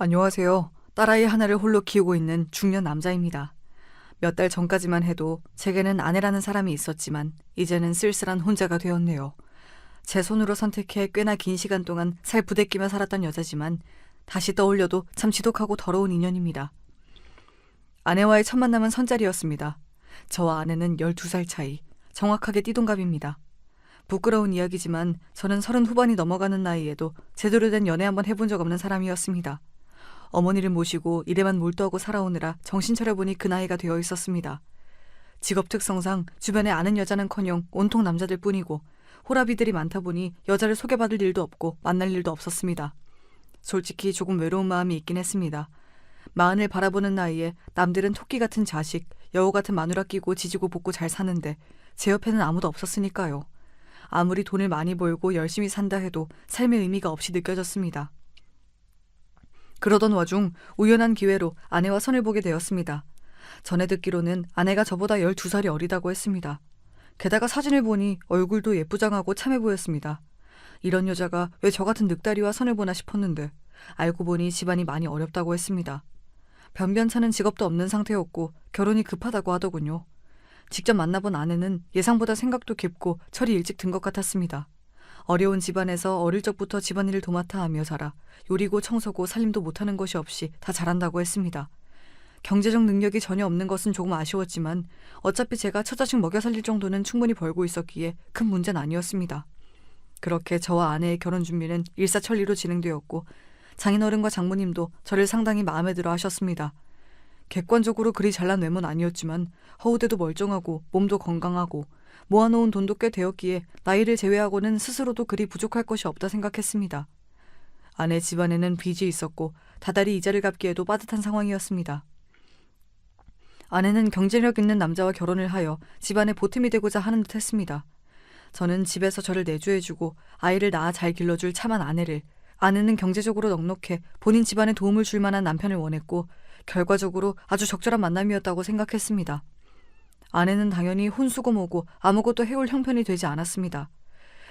안녕하세요. 딸아이 하나를 홀로 키우고 있는 중년 남자입니다. 몇 달 전까지만 해도 제게는 아내라는 사람이 있었지만 이제는 쓸쓸한 혼자가 되었네요. 제 손으로 선택해 꽤나 긴 시간 동안 살 부대끼며 살았던 여자지만 다시 떠올려도 참 지독하고 더러운 인연입니다. 아내와의 첫 만남은 선jal이었습니다. 저와 아내는 12살 차이, 정확하게 띠동갑입니다. 부끄러운 이야기지만 저는 30 후반이 넘어가는 나이에도 제대로 된 연애 한번 해본 적 없는 사람이었습니다. 어머니를 모시고 일에만 몰두하고 살아오느라 정신 차려보니 그 나이가 되어 있었습니다. 직업 특성상 주변에 아는 여자는커녕 온통 남자들 뿐이고 호라비들이 많다 보니 여자를 소개받을 일도 없고 만날 일도 없었습니다. 솔직히 조금 외로운 마음이 있긴 했습니다. 마흔을 바라보는 나이에 남들은 토끼 같은 자식, 여우 같은 마누라 끼고 지지고 볶고 잘 사는데 제 옆에는 아무도 없었으니까요. 아무리 돈을 많이 벌고 열심히 산다 해도 삶의 의미가 없이 느껴졌습니다. 그러던 와중 우연한 기회로 아내와 선을 보게 되었습니다. 전에 듣기로는 아내가 저보다 12살이 어리다고 했습니다. 게다가 사진을 보니 얼굴도 예쁘장하고 참해 보였습니다. 이런 여자가 왜 저 같은 늑다리와 선을 보나 싶었는데 알고 보니 집안이 많이 어렵다고 했습니다. 변변찮은 직업도 없는 상태였고 결혼이 급하다고 하더군요. 직접 만나본 아내는 예상보다 생각도 깊고 철이 일찍 든 것 같았습니다. 어려운 집안에서 어릴 적부터 집안일을 도맡아 하며 자라 요리고 청소고 살림도 못하는 것이 없이 다 잘한다고 했습니다. 경제적 능력이 전혀 없는 것은 조금 아쉬웠지만 어차피 제가 처자식 먹여 살릴 정도는 충분히 벌고 있었기에 큰 문제는 아니었습니다. 그렇게 저와 아내의 결혼 준비는 일사천리로 진행되었고 장인어른과 장모님도 저를 상당히 마음에 들어 하셨습니다. 객관적으로 그리 잘난 외모는 아니었지만 허우대도 멀쩡하고 몸도 건강하고 모아놓은 돈도 꽤 되었기에 나이를 제외하고는 스스로도 그리 부족할 것이 없다 생각했습니다. 아내 집안에는 빚이 있었고 다달이 이자를 갚기에도 빠듯한 상황이었습니다. 아내는 경제력 있는 남자와 결혼을 하여 집안에 보탬이 되고자 하는 듯 했습니다. 저는 집에서 저를 내조해주고 아이를 낳아 잘 길러줄 참한 아내를, 아내는 경제적으로 넉넉해 본인 집안에 도움을 줄 만한 남편을 원했고 결과적으로 아주 적절한 만남이었다고 생각했습니다. 아내는 당연히 혼수고모고 아무것도 해올 형편이 되지 않았습니다.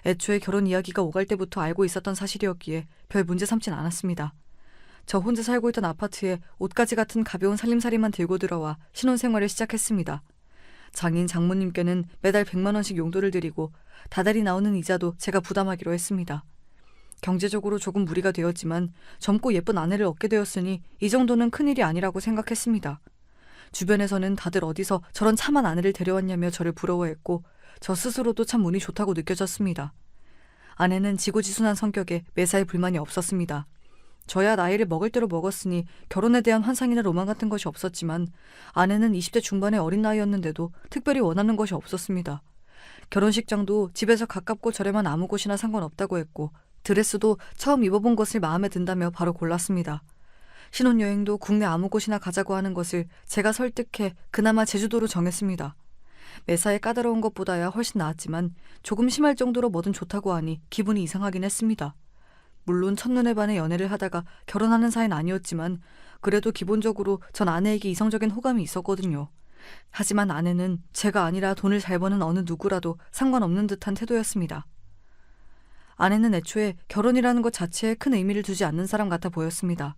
애초에 결혼 이야기가 오갈 때부터 알고 있었던 사실이었기에 별 문제 삼진 않았습니다. 저 혼자 살고 있던 아파트에 옷가지 같은 가벼운 살림살이만 들고 들어와 신혼생활을 시작했습니다. 장인 장모님께는 매달 100만 원씩 용돈을 드리고 다달이 나오는 이자도 제가 부담하기로 했습니다. 경제적으로 조금 무리가 되었지만 젊고 예쁜 아내를 얻게 되었으니 이 정도는 큰일이 아니라고 생각했습니다. 주변에서는 다들 어디서 저런 참한 아내를 데려왔냐며 저를 부러워했고 저 스스로도 참 운이 좋다고 느껴졌습니다. 아내는 지고지순한 성격에 매사에 불만이 없었습니다. 저야 나이를 먹을 대로 먹었으니 결혼에 대한 환상이나 로망 같은 것이 없었지만 아내는 20대 중반의 어린 나이였는데도 특별히 원하는 것이 없었습니다. 결혼식장도 집에서 가깝고 저렴한 아무 곳이나 상관없다고 했고 드레스도 처음 입어본 것을 마음에 든다며 바로 골랐습니다. 신혼여행도 국내 아무 곳이나 가자고 하는 것을 제가 설득해 그나마 제주도로 정했습니다. 매사에 까다로운 것보다야 훨씬 나았지만 조금 심할 정도로 뭐든 좋다고 하니 기분이 이상하긴 했습니다. 물론 첫눈에 반해 연애를 하다가 결혼하는 사이는 아니었지만 그래도 기본적으로 전 아내에게 이성적인 호감이 있었거든요. 하지만 아내는 제가 아니라 돈을 잘 버는 어느 누구라도 상관없는 듯한 태도였습니다. 아내는 애초에 결혼이라는 것 자체에 큰 의미를 두지 않는 사람 같아 보였습니다.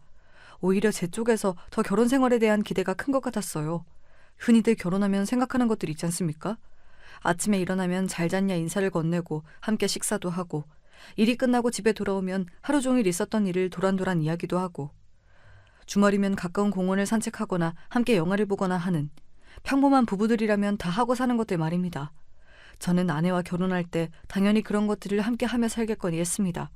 오히려 제 쪽에서 더 결혼 생활에 대한 기대가 큰 것 같았어요. 흔히들 결혼하면 생각하는 것들 있지 않습니까? 아침에 일어나면 잘 잤냐 인사를 건네고 함께 식사도 하고 일이 끝나고 집에 돌아오면 하루 종일 있었던 일을 도란도란 이야기도 하고 주말이면 가까운 공원을 산책하거나 함께 영화를 보거나 하는 평범한 부부들이라면 다 하고 사는 것들 말입니다. 저는 아내와 결혼할 때 당연히 그런 것들을 함께 하며 살겠거니 했습니다.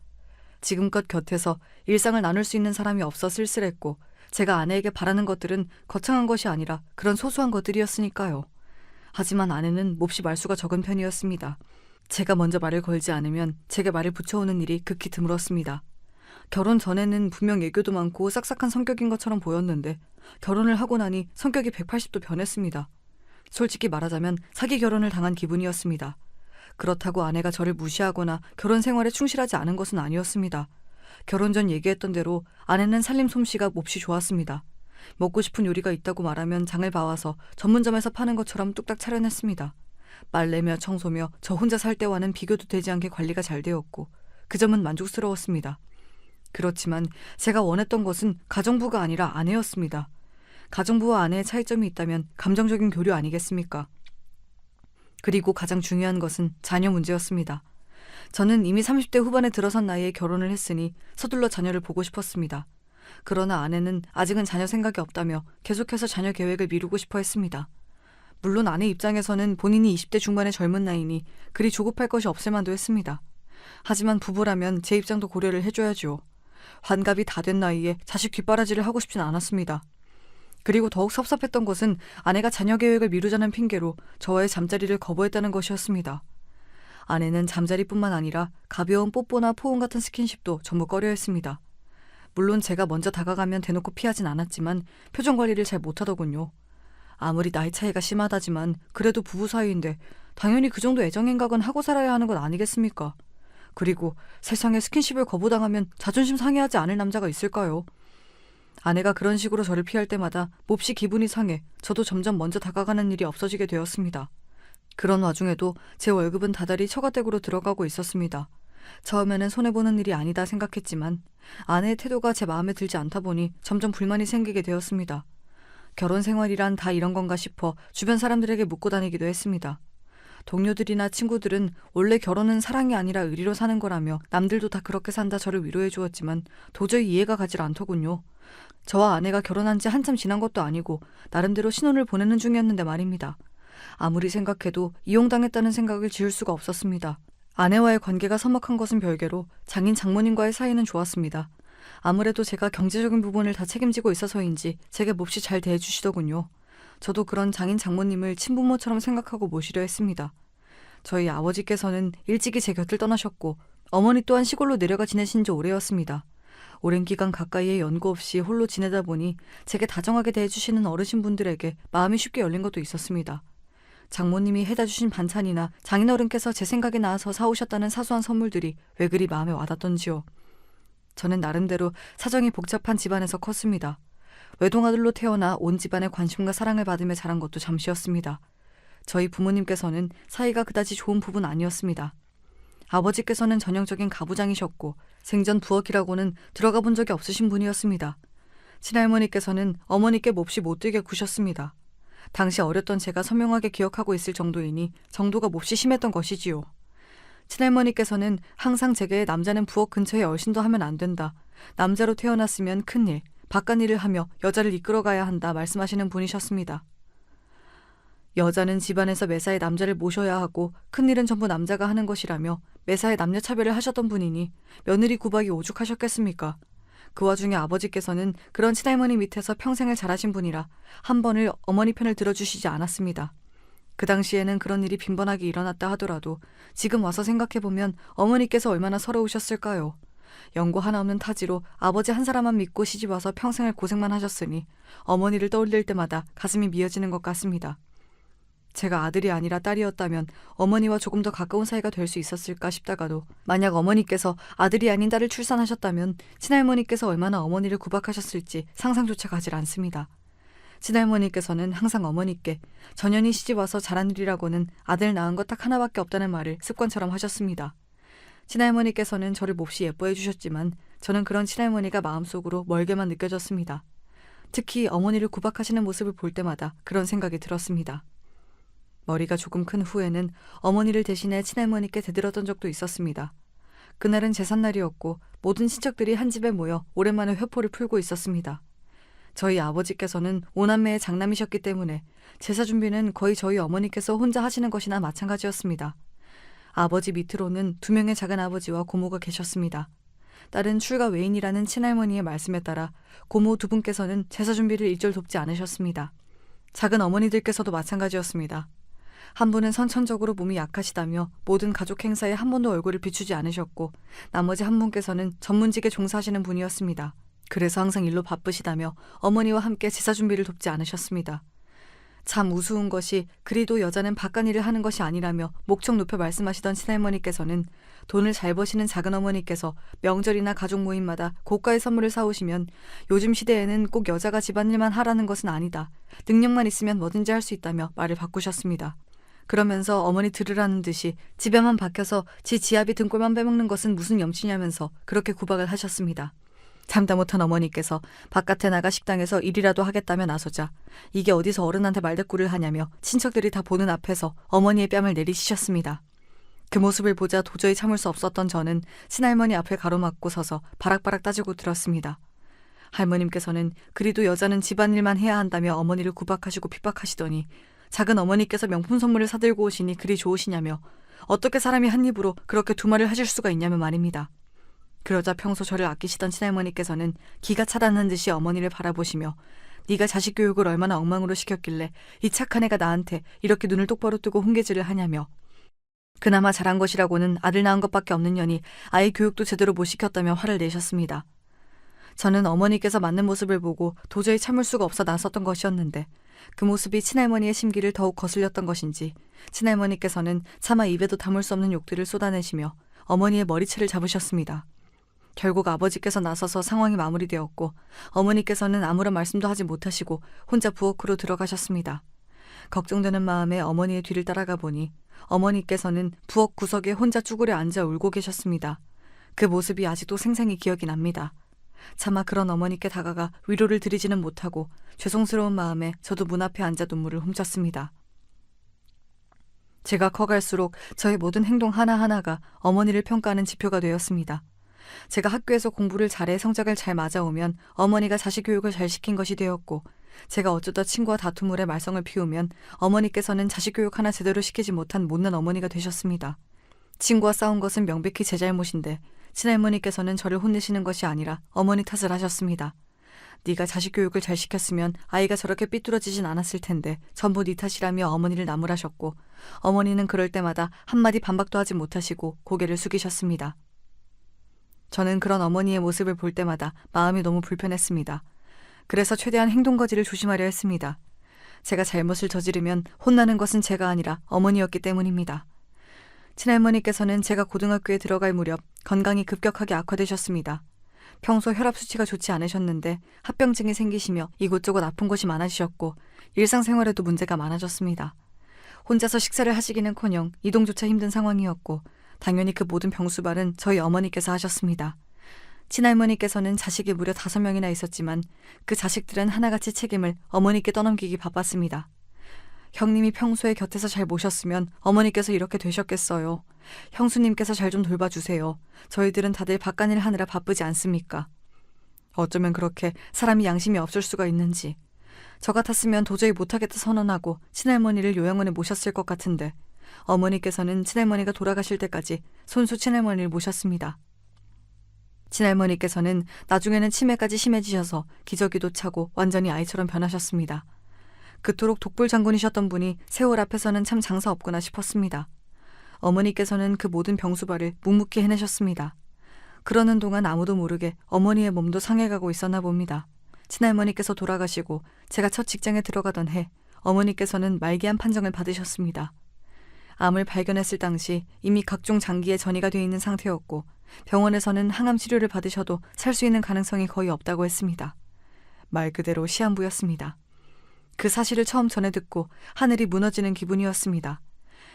지금껏 곁에서 일상을 나눌 수 있는 사람이 없어 쓸쓸했고 제가 아내에게 바라는 것들은 거창한 것이 아니라 그런 소소한 것들이었으니까요. 하지만 아내는 몹시 말수가 적은 편이었습니다. 제가 먼저 말을 걸지 않으면 제게 말을 붙여오는 일이 극히 드물었습니다. 결혼 전에는 분명 애교도 많고 싹싹한 성격인 것처럼 보였는데 결혼을 하고 나니 성격이 180도 변했습니다. 솔직히 말하자면 사기 결혼을 당한 기분이었습니다. 그렇다고 아내가 저를 무시하거나 결혼 생활에 충실하지 않은 것은 아니었습니다. 결혼 전 얘기했던 대로 아내는 살림 솜씨가 몹시 좋았습니다. 먹고 싶은 요리가 있다고 말하면 장을 봐와서 전문점에서 파는 것처럼 뚝딱 차려냈습니다. 빨래며 청소며 저 혼자 살 때와는 비교도 되지 않게 관리가 잘 되었고 그 점은 만족스러웠습니다. 그렇지만 제가 원했던 것은 가정부가 아니라 아내였습니다. 가정부와 아내의 차이점이 있다면 감정적인 교류 아니겠습니까? 그리고 가장 중요한 것은 자녀 문제였습니다. 저는 이미 30대 후반에 들어선 나이에 결혼을 했으니 서둘러 자녀를 보고 싶었습니다. 그러나 아내는 아직은 자녀 생각이 없다며 계속해서 자녀 계획을 미루고 싶어 했습니다. 물론 아내 입장에서는 본인이 20대 중반의 젊은 나이니 그리 조급할 것이 없을 만도 했습니다. 하지만 부부라면 제 입장도 고려를 해줘야죠. 환갑이 다 된 나이에 자식 뒷바라지를 하고 싶진 않았습니다. 그리고 더욱 섭섭했던 것은 아내가 자녀 계획을 미루자는 핑계로 저와의 잠자리를 거부했다는 것이었습니다. 아내는 잠자리뿐만 아니라 가벼운 뽀뽀나 포옹 같은 스킨십도 전부 꺼려했습니다. 물론 제가 먼저 다가가면 대놓고 피하진 않았지만 표정 관리를 잘 못하더군요. 아무리 나이 차이가 심하다지만 그래도 부부 사이인데 당연히 그 정도 애정행각은 하고 살아야 하는 것 아니겠습니까? 그리고 세상에 스킨십을 거부당하면 자존심 상해하지 않을 남자가 있을까요? 아내가 그런 식으로 저를 피할 때마다 몹시 기분이 상해 저도 점점 먼저 다가가는 일이 없어지게 되었습니다. 그런 와중에도 제 월급은 다달이 처가댁으로 들어가고 있었습니다. 처음에는 손해보는 일이 아니다 생각했지만 아내의 태도가 제 마음에 들지 않다 보니 점점 불만이 생기게 되었습니다. 결혼 생활이란 다 이런 건가 싶어 주변 사람들에게 묻고 다니기도 했습니다. 동료들이나 친구들은 원래 결혼은 사랑이 아니라 의리로 사는 거라며 남들도 다 그렇게 산다 저를 위로해 주었지만 도저히 이해가 가질 않더군요. 저와 아내가 결혼한 지 한참 지난 것도 아니고 나름대로 신혼을 보내는 중이었는데 말입니다. 아무리 생각해도 이용당했다는 생각을 지울 수가 없었습니다. 아내와의 관계가 서먹한 것은 별개로 장인 장모님과의 사이는 좋았습니다. 아무래도 제가 경제적인 부분을 다 책임지고 있어서인지 제게 몹시 잘 대해주시더군요. 저도 그런 장인 장모님을 친부모처럼 생각하고 모시려 했습니다. 저희 아버지께서는 일찍이 제 곁을 떠나셨고 어머니 또한 시골로 내려가 지내신 지 오래였습니다. 오랜 기간 가까이에 연고 없이 홀로 지내다 보니 제게 다정하게 대해주시는 어르신분들에게 마음이 쉽게 열린 것도 있었습니다. 장모님이 해다 주신 반찬이나 장인어른께서 제 생각이 나서 사오셨다는 사소한 선물들이 왜 그리 마음에 와닿던지요. 저는 나름대로 사정이 복잡한 집안에서 컸습니다. 외동아들로 태어나 온 집안의 관심과 사랑을 받으며 자란 것도 잠시였습니다. 저희 부모님께서는 사이가 그다지 좋은 부부는 아니었습니다. 아버지께서는 전형적인 가부장이셨고 생전 부엌이라고는 들어가 본 적이 없으신 분이었습니다. 친할머니께서는 어머니께 몹시 못되게 구셨습니다. 당시 어렸던 제가 선명하게 기억하고 있을 정도이니 정도가 몹시 심했던 것이지요. 친할머니께서는 항상 제게 남자는 부엌 근처에 얼씬도 하면 안 된다. 남자로 태어났으면 큰일, 바깥일을 하며 여자를 이끌어가야 한다 말씀하시는 분이셨습니다. 여자는 집안에서 매사에 남자를 모셔야 하고 큰일은 전부 남자가 하는 것이라며 매사에 남녀 차별을 하셨던 분이니 며느리 구박이 오죽하셨겠습니까? 그 와중에 아버지께서는 그런 친할머니 밑에서 평생을 자라신 분이라 한 번을 어머니 편을 들어주시지 않았습니다. 그 당시에는 그런 일이 빈번하게 일어났다 하더라도 지금 와서 생각해보면 어머니께서 얼마나 서러우셨을까요? 연고 하나 없는 타지로 아버지 한 사람만 믿고 시집와서 평생을 고생만 하셨으니 어머니를 떠올릴 때마다 가슴이 미어지는 것 같습니다. 제가 아들이 아니라 딸이었다면 어머니와 조금 더 가까운 사이가 될 수 있었을까 싶다가도 만약 어머니께서 아들이 아닌 딸을 출산하셨다면 친할머니께서 얼마나 어머니를 구박하셨을지 상상조차 가질 않습니다. 친할머니께서는 항상 어머니께 전현이 시집와서 잘한 일이라고는 아들 낳은 것 딱 하나밖에 없다는 말을 습관처럼 하셨습니다. 친할머니께서는 저를 몹시 예뻐해 주셨지만 저는 그런 친할머니가 마음속으로 멀게만 느껴졌습니다. 특히 어머니를 구박하시는 모습을 볼 때마다 그런 생각이 들었습니다. 머리가 조금 큰 후에는 어머니를 대신해 친할머니께 대들었던 적도 있었습니다. 그날은 제삿날이었고 모든 친척들이 한 집에 모여 오랜만에 회포를 풀고 있었습니다. 저희 아버지께서는 오남매의 장남이셨기 때문에 제사 준비는 거의 저희 어머니께서 혼자 하시는 것이나 마찬가지였습니다. 아버지 밑으로는 2명의 작은 아버지와 고모가 계셨습니다. 딸은 출가 외인이라는 친할머니의 말씀에 따라 고모 2분께서는 제사 준비를 일절 돕지 않으셨습니다. 작은 어머니들께서도 마찬가지였습니다. 한 분은 선천적으로 몸이 약하시다며 모든 가족 행사에 한 번도 얼굴을 비추지 않으셨고 나머지 한 분께서는 전문직에 종사하시는 분이었습니다. 그래서 항상 일로 바쁘시다며 어머니와 함께 제사 준비를 돕지 않으셨습니다. 참 우스운 것이 그리도 여자는 바깥일을 하는 것이 아니라며 목청 높여 말씀하시던 친할머니께서는 돈을 잘 버시는 작은어머니께서 명절이나 가족 모임마다 고가의 선물을 사오시면 요즘 시대에는 꼭 여자가 집안일만 하라는 것은 아니다. 능력만 있으면 뭐든지 할 수 있다며 말을 바꾸셨습니다. 그러면서 어머니 들으라는 듯이 집에만 박혀서 지아비 등골만 빼먹는 것은 무슨 염치냐면서 그렇게 구박을 하셨습니다. 참다 못한 어머니께서 바깥에 나가 식당에서 일이라도 하겠다며 나서자 이게 어디서 어른한테 말대꾸를 하냐며 친척들이 다 보는 앞에서 어머니의 뺨을 내리치셨습니다. 그 모습을 보자 도저히 참을 수 없었던 저는 친할머니 앞에 가로막고 서서 바락바락 따지고 들었습니다. 할머님께서는 그리도 여자는 집안일만 해야 한다며 어머니를 구박하시고 핍박하시더니 작은 어머니께서 명품 선물을 사들고 오시니 그리 좋으시냐며 어떻게 사람이 한 입으로 그렇게 두 말을 하실 수가 있냐며 말입니다. 그러자 평소 저를 아끼시던 친할머니께서는 기가 차단한 듯이 어머니를 바라보시며 네가 자식 교육을 얼마나 엉망으로 시켰길래 이 착한 애가 나한테 이렇게 눈을 똑바로 뜨고 훈계질을 하냐며 그나마 잘한 것이라고는 아들 낳은 것밖에 없는 년이 아이 교육도 제대로 못 시켰다며 화를 내셨습니다. 저는 어머니께서 맞는 모습을 보고 도저히 참을 수가 없어 나섰던 것이었는데 그 모습이 친할머니의 심기를 더욱 거슬렸던 것인지 친할머니께서는 차마 입에도 담을 수 없는 욕들을 쏟아내시며 어머니의 머리채를 잡으셨습니다. 결국 아버지께서 나서서 상황이 마무리되었고 어머니께서는 아무런 말씀도 하지 못하시고 혼자 부엌으로 들어가셨습니다. 걱정되는 마음에 어머니의 뒤를 따라가 보니 어머니께서는 부엌 구석에 혼자 쭈그려 앉아 울고 계셨습니다. 그 모습이 아직도 생생히 기억이 납니다. 차마 그런 어머니께 다가가 위로를 드리지는 못하고 죄송스러운 마음에 저도 문 앞에 앉아 눈물을 훔쳤습니다. 제가 커갈수록 저의 모든 행동 하나하나가 어머니를 평가하는 지표가 되었습니다. 제가 학교에서 공부를 잘해 성적을 잘 맞아오면 어머니가 자식 교육을 잘 시킨 것이 되었고 제가 어쩌다 친구와 다툼을 해 말썽을 피우면 어머니께서는 자식 교육 하나 제대로 시키지 못한 못난 어머니가 되셨습니다. 친구와 싸운 것은 명백히 제 잘못인데 친할머니께서는 저를 혼내시는 것이 아니라 어머니 탓을 하셨습니다. 네가 자식 교육을 잘 시켰으면 아이가 저렇게 삐뚤어지진 않았을 텐데 전부 네 탓이라며 어머니를 나무라셨고 어머니는 그럴 때마다 한마디 반박도 하지 못하시고 고개를 숙이셨습니다. 저는 그런 어머니의 모습을 볼 때마다 마음이 너무 불편했습니다. 그래서 최대한 행동거지를 조심하려 했습니다. 제가 잘못을 저지르면 혼나는 것은 제가 아니라 어머니였기 때문입니다. 친할머니께서는 제가 고등학교에 들어갈 무렵 건강이 급격하게 악화되셨습니다. 평소 혈압 수치가 좋지 않으셨는데 합병증이 생기시며 이곳저곳 아픈 곳이 많아지셨고 일상생활에도 문제가 많아졌습니다. 혼자서 식사를 하시기는커녕 이동조차 힘든 상황이었고 당연히 그 모든 병수발은 저희 어머니께서 하셨습니다. 친할머니께서는 자식이 무려 5명이나 있었지만 그 자식들은 하나같이 책임을 어머니께 떠넘기기 바빴습니다. 형님이 평소에 곁에서 잘 모셨으면 어머니께서 이렇게 되셨겠어요. 형수님께서 잘 좀 돌봐주세요. 저희들은 다들 바깥일 하느라 바쁘지 않습니까? 어쩌면 그렇게 사람이 양심이 없을 수가 있는지. 저 같았으면 도저히 못하겠다 선언하고 친할머니를 요양원에 모셨을 것 같은데 어머니께서는 친할머니가 돌아가실 때까지 손수 친할머니를 모셨습니다. 친할머니께서는 나중에는 치매까지 심해지셔서 기저귀도 차고 완전히 아이처럼 변하셨습니다. 그토록 독불 장군이셨던 분이 세월 앞에서는 참 장사 없구나 싶었습니다. 어머니께서는 그 모든 병수발을 묵묵히 해내셨습니다. 그러는 동안 아무도 모르게 어머니의 몸도 상해가고 있었나 봅니다. 친할머니께서 돌아가시고 제가 첫 직장에 들어가던 해 어머니께서는 말기암 판정을 받으셨습니다. 암을 발견했을 당시 이미 각종 장기에 전이가 되어 있는 상태였고 병원에서는 항암 치료를 받으셔도 살 수 있는 가능성이 거의 없다고 했습니다. 말 그대로 시한부였습니다. 그 사실을 처음 전해 듣고 하늘이 무너지는 기분이었습니다.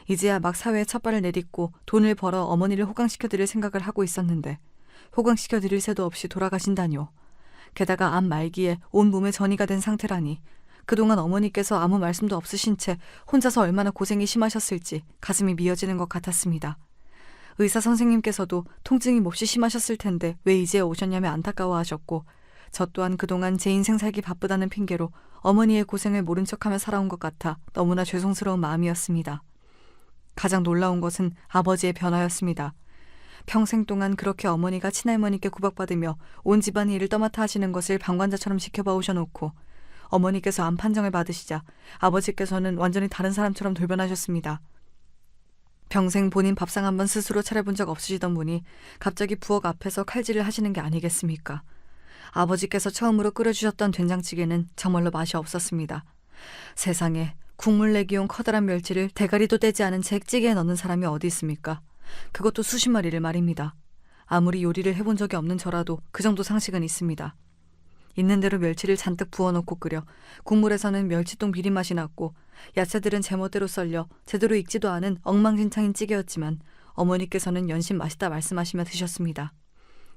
이제야 막 사회에 첫 발을 내딛고 돈을 벌어 어머니를 호강시켜드릴 생각을 하고 있었는데 호강시켜드릴 새도 없이 돌아가신다뇨. 게다가 암 말기에 온 몸에 전이가 된 상태라니 그동안 어머니께서 아무 말씀도 없으신 채 혼자서 얼마나 고생이 심하셨을지 가슴이 미어지는 것 같았습니다. 의사 선생님께서도 통증이 몹시 심하셨을 텐데 왜 이제 오셨냐며 안타까워하셨고 저 또한 그동안 제 인생 살기 바쁘다는 핑계로 어머니의 고생을 모른 척하며 살아온 것 같아 너무나 죄송스러운 마음이었습니다. 가장 놀라운 것은 아버지의 변화였습니다. 평생 동안 그렇게 어머니가 친할머니께 구박받으며 온 집안의 일을 떠맡아 하시는 것을 방관자처럼 지켜봐 오셔놓고 어머니께서 암 판정을 받으시자 아버지께서는 완전히 다른 사람처럼 돌변하셨습니다. 평생 본인 밥상 한번 스스로 차려본 적 없으시던 분이 갑자기 부엌 앞에서 칼질을 하시는 게 아니겠습니까? 아버지께서 처음으로 끓여주셨던 된장찌개는 정말로 맛이 없었습니다. 세상에 국물 내기용 커다란 멸치를 대가리도 떼지 않은 채 찌개에 넣는 사람이 어디 있습니까? 그것도 수십 마리를 말입니다. 아무리 요리를 해본 적이 없는 저라도 그 정도 상식은 있습니다. 있는 대로 멸치를 잔뜩 부어놓고 끓여 국물에서는 멸치똥 비린맛이 났고 야채들은 제멋대로 썰려 제대로 익지도 않은 엉망진창인 찌개였지만 어머니께서는 연신 맛있다 말씀하시며 드셨습니다.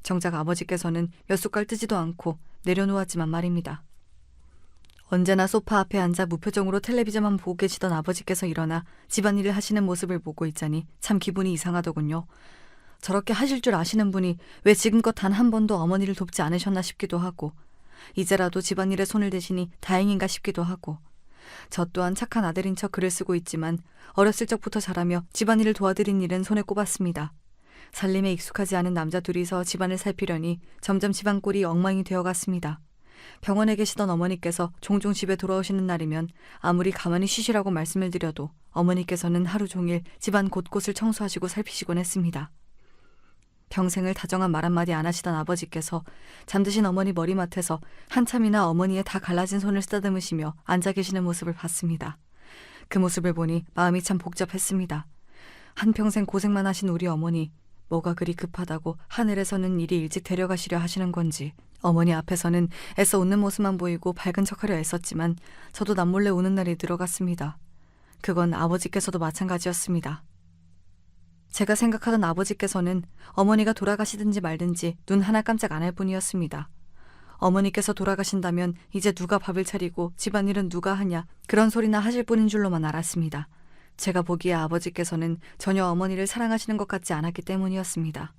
정작 아버지께서는 몇 숟갈 뜨지도 않고 내려놓았지만 말입니다. 언제나 소파 앞에 앉아 무표정으로 텔레비전만 보고 계시던 아버지께서 일어나 집안일을 하시는 모습을 보고 있자니 참 기분이 이상하더군요. 저렇게 하실 줄 아시는 분이 왜 지금껏 단 한 번도 어머니를 돕지 않으셨나 싶기도 하고, 이제라도 집안일에 손을 대시니 다행인가 싶기도 하고, 저 또한 착한 아들인 척 글을 쓰고 있지만 어렸을 적부터 자라며 집안일을 도와드린 일은 손에 꼽았습니다. 살림에 익숙하지 않은 남자 둘이서 집안을 살피려니 점점 집안 꼴이 엉망이 되어갔습니다. 병원에 계시던 어머니께서 종종 집에 돌아오시는 날이면 아무리 가만히 쉬시라고 말씀을 드려도 어머니께서는 하루 종일 집안 곳곳을 청소하시고 살피시곤 했습니다. 평생을 다정한 말 한마디 안 하시던 아버지께서 잠드신 어머니 머리맡에서 한참이나 어머니의 다 갈라진 손을 쓰다듬으시며 앉아 계시는 모습을 봤습니다. 그 모습을 보니 마음이 참 복잡했습니다. 한평생 고생만 하신 우리 어머니, 뭐가 그리 급하다고 하늘에서는 이리 일찍 데려가시려 하시는 건지, 어머니 앞에서는 애써 웃는 모습만 보이고 밝은 척하려 애썼지만 저도 남몰래 우는 날이 늘어갔습니다. 그건 아버지께서도 마찬가지였습니다. 제가 생각하던 아버지께서는 어머니가 돌아가시든지 말든지 눈 하나 깜짝 안 할 뿐이었습니다. 어머니께서 돌아가신다면 이제 누가 밥을 차리고 집안일은 누가 하냐, 그런 소리나 하실 분인 줄로만 알았습니다. 제가 보기에 아버지께서는 전혀 어머니를 사랑하시는 것 같지 않았기 때문이었습니다.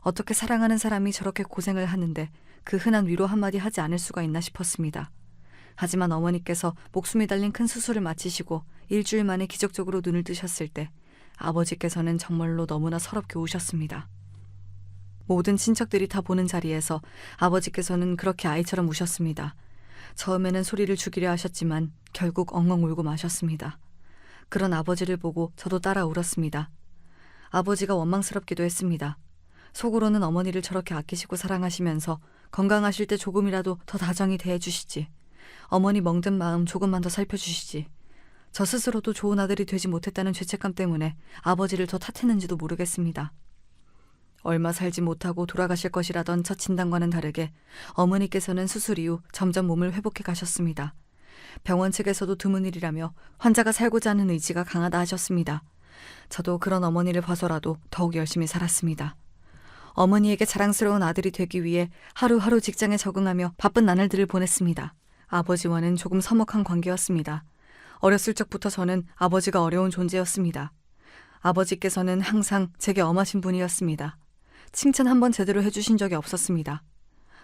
어떻게 사랑하는 사람이 저렇게 고생을 하는데 그 흔한 위로 한마디 하지 않을 수가 있나 싶었습니다. 하지만 어머니께서 목숨이 달린 큰 수술을 마치시고 일주일 만에 기적적으로 눈을 뜨셨을 때 아버지께서는 정말로 너무나 서럽게 우셨습니다. 모든 친척들이 다 보는 자리에서 아버지께서는 그렇게 아이처럼 우셨습니다. 처음에는 소리를 죽이려 하셨지만 결국 엉엉 울고 마셨습니다. 그런 아버지를 보고 저도 따라 울었습니다. 아버지가 원망스럽기도 했습니다. 속으로는 어머니를 저렇게 아끼시고 사랑하시면서 건강하실 때 조금이라도 더 다정히 대해주시지, 어머니 멍든 마음 조금만 더 살펴주시지, 저 스스로도 좋은 아들이 되지 못했다는 죄책감 때문에 아버지를 더 탓했는지도 모르겠습니다. 얼마 살지 못하고 돌아가실 것이라던 첫 진단과는 다르게 어머니께서는 수술 이후 점점 몸을 회복해 가셨습니다. 병원 측에서도 드문 일이라며 환자가 살고자 하는 의지가 강하다 하셨습니다. 저도 그런 어머니를 봐서라도 더욱 열심히 살았습니다. 어머니에게 자랑스러운 아들이 되기 위해 하루하루 직장에 적응하며 바쁜 나날들을 보냈습니다. 아버지와는 조금 서먹한 관계였습니다. 어렸을 적부터 저는 아버지가 어려운 존재였습니다. 아버지께서는 항상 제게 엄하신 분이었습니다. 칭찬 한번 제대로 해주신 적이 없었습니다.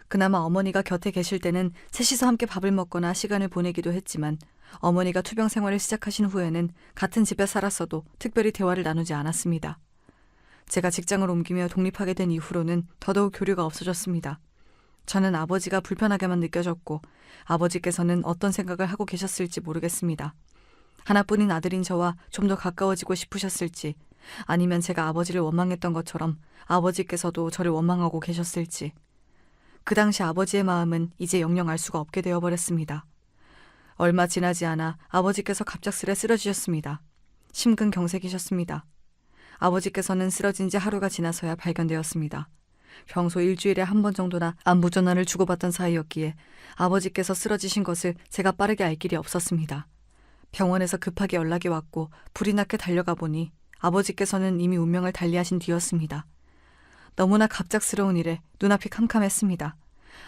그나마 어머니가 곁에 계실 때는 셋이서 함께 밥을 먹거나 시간을 보내기도 했지만 어머니가 투병 생활을 시작하신 후에는 같은 집에 살았어도 특별히 대화를 나누지 않았습니다. 제가 직장을 옮기며 독립하게 된 이후로는 더더욱 교류가 없어졌습니다. 저는 아버지가 불편하게만 느껴졌고 아버지께서는 어떤 생각을 하고 계셨을지 모르겠습니다. 하나뿐인 아들인 저와 좀 더 가까워지고 싶으셨을지, 아니면 제가 아버지를 원망했던 것처럼 아버지께서도 저를 원망하고 계셨을지. 그 당시 아버지의 마음은 이제 영영 알 수가 없게 되어버렸습니다. 얼마 지나지 않아 아버지께서 갑작스레 쓰러지셨습니다. 심근경색이셨습니다. 아버지께서는 쓰러진 지 하루가 지나서야 발견되었습니다. 평소 일주일에 한 번 정도나 안부 전화를 주고받던 사이였기에 아버지께서 쓰러지신 것을 제가 빠르게 알 길이 없었습니다. 병원에서 급하게 연락이 왔고 불이 나게 달려가 보니 아버지께서는 이미 운명을 달리하신 뒤였습니다. 너무나 갑작스러운 일에 눈앞이 캄캄했습니다.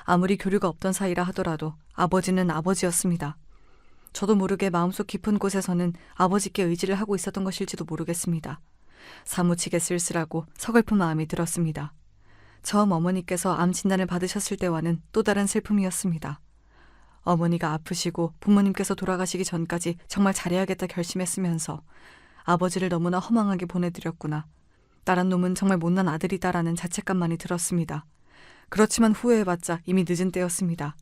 아무리 교류가 없던 사이라 하더라도 아버지는 아버지였습니다. 저도 모르게 마음속 깊은 곳에서는 아버지께 의지를 하고 있었던 것일지도 모르겠습니다. 사무치게 쓸쓸하고 서글픈 마음이 들었습니다. 처음 어머니께서 암 진단을 받으셨을 때와는 또 다른 슬픔이었습니다. 어머니가 아프시고 부모님께서 돌아가시기 전까지 정말 잘해야겠다 결심했으면서 아버지를 너무나 허망하게 보내드렸구나. 나란 놈은 정말 못난 아들이다라는 자책감만이 들었습니다. 그렇지만 후회해봤자 이미 늦은 때였습니다.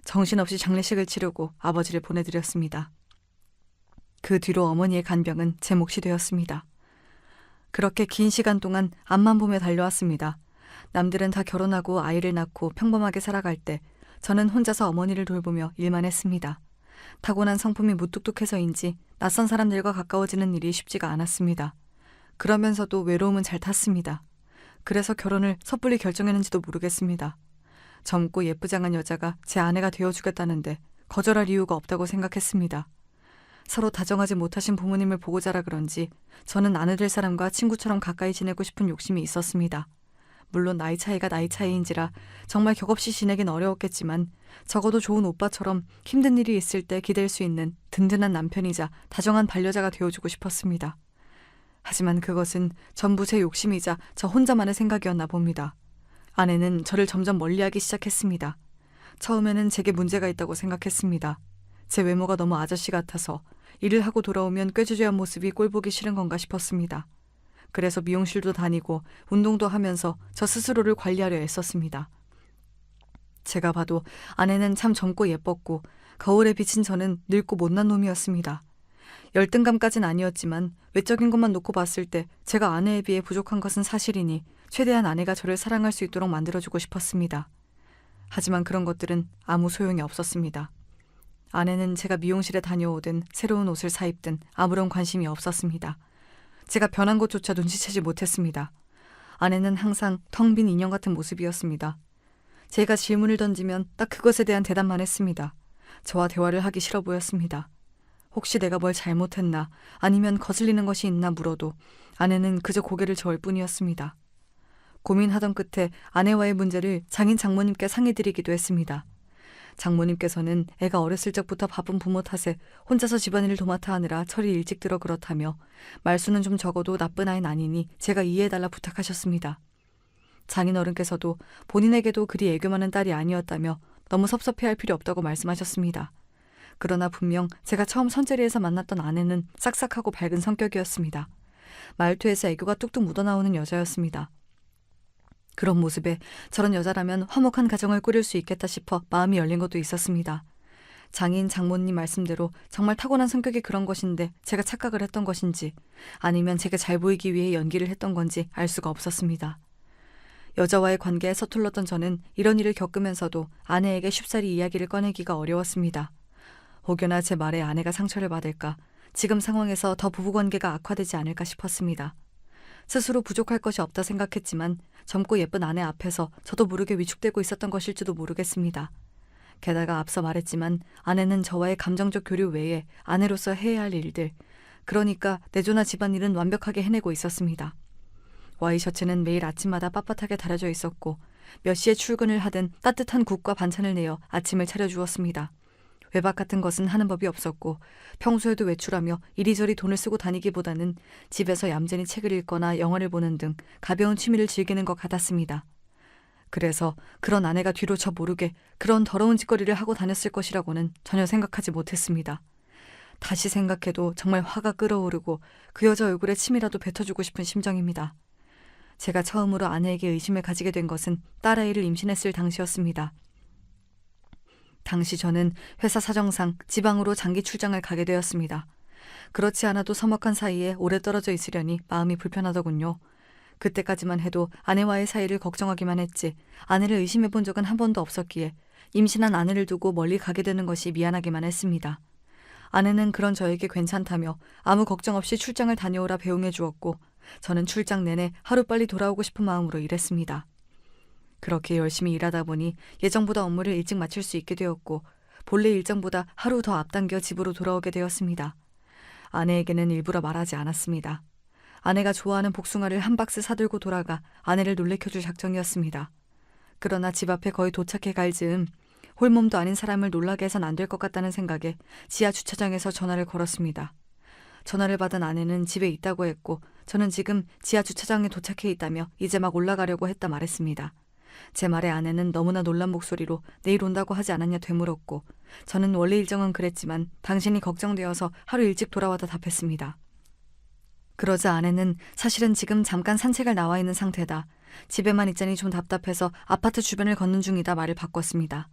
정신없이 장례식을 치르고 아버지를 보내드렸습니다. 그 뒤로 어머니의 간병은 제 몫이 되었습니다. 그렇게 긴 시간 동안 앞만 보며 달려왔습니다. 남들은 다 결혼하고 아이를 낳고 평범하게 살아갈 때 저는 혼자서 어머니를 돌보며 일만 했습니다. 타고난 성품이 무뚝뚝해서인지 낯선 사람들과 가까워지는 일이 쉽지가 않았습니다. 그러면서도 외로움은 잘 탔습니다. 그래서 결혼을 섣불리 결정했는지도 모르겠습니다. 젊고 예쁘장한 여자가 제 아내가 되어주겠다는데 거절할 이유가 없다고 생각했습니다. 서로 다정하지 못하신 부모님을 보고 자라 그런지 저는 아내 될 사람과 친구처럼 가까이 지내고 싶은 욕심이 있었습니다. 물론 나이 차이가 나이 차이인지라 정말 격없이 지내긴 어려웠겠지만 적어도 좋은 오빠처럼 힘든 일이 있을 때 기댈 수 있는 든든한 남편이자 다정한 반려자가 되어주고 싶었습니다. 하지만 그것은 전부 제 욕심이자 저 혼자만의 생각이었나 봅니다. 아내는 저를 점점 멀리하기 시작했습니다. 처음에는 제게 문제가 있다고 생각했습니다. 제 외모가 너무 아저씨 같아서 일을 하고 돌아오면 꾀주저한 모습이 꼴보기 싫은 건가 싶었습니다. 그래서 미용실도 다니고 운동도 하면서 저 스스로를 관리하려 애썼습니다. 제가 봐도 아내는 참 젊고 예뻤고 거울에 비친 저는 늙고 못난 놈이었습니다. 열등감까진 아니었지만 외적인 것만 놓고 봤을 때 제가 아내에 비해 부족한 것은 사실이니 최대한 아내가 저를 사랑할 수 있도록 만들어주고 싶었습니다. 하지만 그런 것들은 아무 소용이 없었습니다. 아내는 제가 미용실에 다녀오든 새로운 옷을 사입든 아무런 관심이 없었습니다. 제가 변한 것조차 눈치채지 못했습니다. 아내는 항상 텅 빈 인형 같은 모습이었습니다. 제가 질문을 던지면 딱 그것에 대한 대답만 했습니다. 저와 대화를 하기 싫어 보였습니다. 혹시 내가 뭘 잘못했나 아니면 거슬리는 것이 있나 물어도 아내는 그저 고개를 저을 뿐이었습니다. 고민하던 끝에 아내와의 문제를 장인 장모님께 상의드리기도 했습니다. 장모님께서는 애가 어렸을 적부터 바쁜 부모 탓에 혼자서 집안일을 도맡아 하느라 철이 일찍 들어 그렇다며 말수는 좀 적어도 나쁜 아이는 아니니 제가 이해해달라 부탁하셨습니다. 장인어른께서도 본인에게도 그리 애교 많은 딸이 아니었다며 너무 섭섭해할 필요 없다고 말씀하셨습니다. 그러나 분명 제가 처음 선재리에서 만났던 아내는 싹싹하고 밝은 성격이었습니다. 말투에서 애교가 뚝뚝 묻어나오는 여자였습니다. 그런 모습에 저런 여자라면 화목한 가정을 꾸릴 수 있겠다 싶어 마음이 열린 것도 있었습니다. 장인 장모님 말씀대로 정말 타고난 성격이 그런 것인데 제가 착각을 했던 것인지 아니면 제게 잘 보이기 위해 연기를 했던 건지 알 수가 없었습니다. 여자와의 관계에 서툴렀던 저는 이런 일을 겪으면서도 아내에게 쉽사리 이야기를 꺼내기가 어려웠습니다. 혹여나 제 말에 아내가 상처를 받을까, 지금 상황에서 더 부부관계가 악화되지 않을까 싶었습니다. 스스로 부족할 것이 없다 생각했지만 젊고 예쁜 아내 앞에서 저도 모르게 위축되고 있었던 것일지도 모르겠습니다. 게다가 앞서 말했지만 아내는 저와의 감정적 교류 외에 아내로서 해야 할 일들, 그러니까 내조나 집안일은 완벽하게 해내고 있었습니다. 와이셔츠는 매일 아침마다 빳빳하게 다려져 있었고 몇 시에 출근을 하든 따뜻한 국과 반찬을 내어 아침을 차려주었습니다. 외박 같은 것은 하는 법이 없었고 평소에도 외출하며 이리저리 돈을 쓰고 다니기보다는 집에서 얌전히 책을 읽거나 영화를 보는 등 가벼운 취미를 즐기는 것 같았습니다. 그래서 그런 아내가 뒤로 저 모르게 그런 더러운 짓거리를 하고 다녔을 것이라고는 전혀 생각하지 못했습니다. 다시 생각해도 정말 화가 끓어오르고 그 여자 얼굴에 침이라도 뱉어주고 싶은 심정입니다. 제가 처음으로 아내에게 의심을 가지게 된 것은 딸아이를 임신했을 당시였습니다. 당시 저는 회사 사정상 지방으로 장기 출장을 가게 되었습니다. 그렇지 않아도 서먹한 사이에 오래 떨어져 있으려니 마음이 불편하더군요. 그때까지만 해도 아내와의 사이를 걱정하기만 했지 아내를 의심해 본 적은 한 번도 없었기에 임신한 아내를 두고 멀리 가게 되는 것이 미안하기만 했습니다. 아내는 그런 저에게 괜찮다며 아무 걱정 없이 출장을 다녀오라 배웅해 주었고 저는 출장 내내 하루빨리 돌아오고 싶은 마음으로 일했습니다. 그렇게 열심히 일하다 보니 예정보다 업무를 일찍 마칠 수 있게 되었고 본래 일정보다 하루 더 앞당겨 집으로 돌아오게 되었습니다. 아내에게는 일부러 말하지 않았습니다. 아내가 좋아하는 복숭아를 한 박스 사들고 돌아가 아내를 놀래켜줄 작정이었습니다. 그러나 집 앞에 거의 도착해 갈 즈음 홀몸도 아닌 사람을 놀라게 해선 안 될 것 같다는 생각에 지하 주차장에서 전화를 걸었습니다. 전화를 받은 아내는 집에 있다고 했고 저는 지금 지하 주차장에 도착해 있다며 이제 막 올라가려고 했다 말했습니다. 제 말에 아내는 너무나 놀란 목소리로 내일 온다고 하지 않았냐 되물었고 저는 원래 일정은 그랬지만 당신이 걱정되어서 하루 일찍 돌아와다 답했습니다. 그러자 아내는 사실은 지금 잠깐 산책을 나와 있는 상태다. 집에만 있자니 좀 답답해서 아파트 주변을 걷는 중이다 말을 바꿨습니다.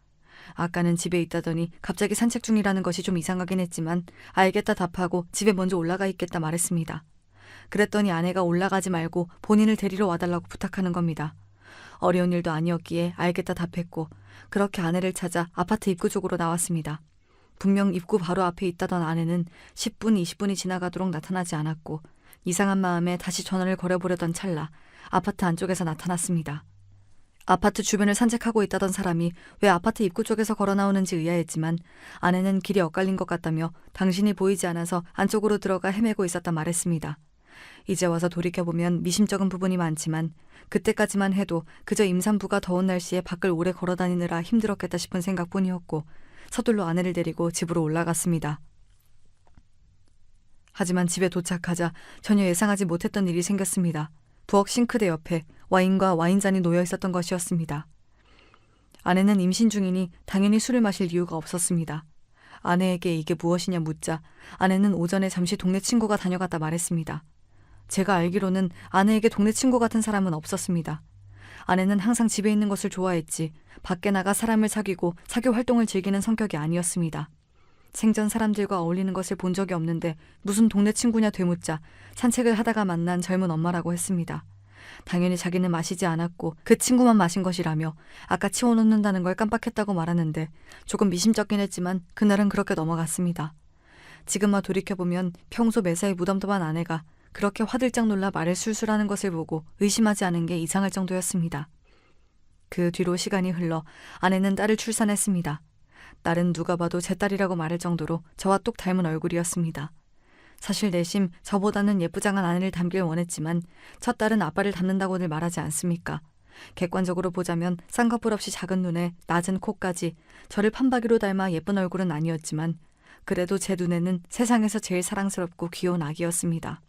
아까는 집에 있다더니 갑자기 산책 중이라는 것이 좀 이상하긴 했지만 알겠다 답하고 집에 먼저 올라가 있겠다 말했습니다. 그랬더니 아내가 올라가지 말고 본인을 데리러 와달라고 부탁하는 겁니다. 어려운 일도 아니었기에 알겠다 답했고 그렇게 아내를 찾아 아파트 입구 쪽으로 나왔습니다. 분명 입구 바로 앞에 있다던 아내는 10분, 20분이 지나가도록 나타나지 않았고 이상한 마음에 다시 전화를 걸어보려던 찰나 아파트 안쪽에서 나타났습니다. 아파트 주변을 산책하고 있다던 사람이 왜 아파트 입구 쪽에서 걸어 나오는지 의아했지만 아내는 길이 엇갈린 것 같다며 당신이 보이지 않아서 안쪽으로 들어가 헤매고 있었다 말했습니다. 이제 와서 돌이켜보면 미심쩍은 부분이 많지만 그때까지만 해도 그저 임산부가 더운 날씨에 밖을 오래 걸어다니느라 힘들었겠다 싶은 생각뿐이었고 서둘러 아내를 데리고 집으로 올라갔습니다. 하지만 집에 도착하자 전혀 예상하지 못했던 일이 생겼습니다. 부엌 싱크대 옆에 와인과 와인잔이 놓여 있었던 것이었습니다. 아내는 임신 중이니 당연히 술을 마실 이유가 없었습니다. 아내에게 이게 무엇이냐 묻자 아내는 오전에 잠시 동네 친구가 다녀갔다 말했습니다. 제가 알기로는 아내에게 동네 친구 같은 사람은 없었습니다. 아내는 항상 집에 있는 것을 좋아했지 밖에 나가 사람을 사귀고 사교 활동을 즐기는 성격이 아니었습니다. 생전 사람들과 어울리는 것을 본 적이 없는데 무슨 동네 친구냐 되묻자 산책을 하다가 만난 젊은 엄마라고 했습니다. 당연히 자기는 마시지 않았고 그 친구만 마신 것이라며 아까 치워놓는다는 걸 깜빡했다고 말하는데 조금 미심쩍긴 했지만 그날은 그렇게 넘어갔습니다. 지금 와 돌이켜보면 평소 매사에 무덤덤한 아내가 그렇게 화들짝 놀라 말을 술술하는 것을 보고 의심하지 않은 게 이상할 정도였습니다. 그 뒤로 시간이 흘러 아내는 딸을 출산했습니다. 딸은 누가 봐도 제 딸이라고 말할 정도로 저와 똑 닮은 얼굴이었습니다. 사실 내심 저보다는 예쁘장한 아내를 닮길 원했지만 첫 딸은 아빠를 닮는다고들 말하지 않습니까? 객관적으로 보자면 쌍꺼풀 없이 작은 눈에 낮은 코까지 저를 판박이로 닮아 예쁜 얼굴은 아니었지만 그래도 제 눈에는 세상에서 제일 사랑스럽고 귀여운 아기였습니다.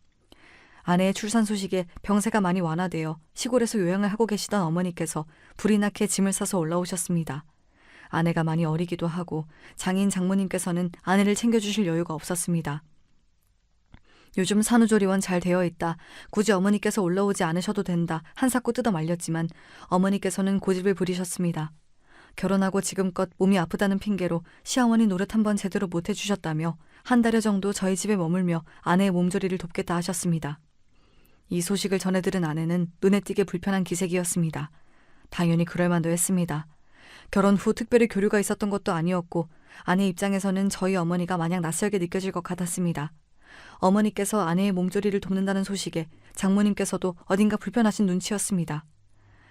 아내의 출산 소식에 병세가 많이 완화되어 시골에서 요양을 하고 계시던 어머니께서 불이 나게 짐을 싸서 올라오셨습니다. 아내가 많이 어리기도 하고 장인 장모님께서는 아내를 챙겨주실 여유가 없었습니다. 요즘 산후조리원 잘 되어 있다. 굳이 어머니께서 올라오지 않으셔도 된다. 한사코 뜯어 말렸지만 어머니께서는 고집을 부리셨습니다. 결혼하고 지금껏 몸이 아프다는 핑계로 시어머니 노릇 한번 제대로 못 해주셨다며 한 달여 정도 저희 집에 머물며 아내의 몸조리를 돕겠다 하셨습니다. 이 소식을 전해 들은 아내는 눈에 띄게 불편한 기색이었습니다. 당연히 그럴 만도 했습니다. 결혼 후 특별히 교류가 있었던 것도 아니었고 아내 입장에서는 저희 어머니가 마냥 낯설게 느껴질 것 같았습니다. 어머니께서 아내의 몸조리를 돕는다는 소식에 장모님께서도 어딘가 불편하신 눈치였습니다.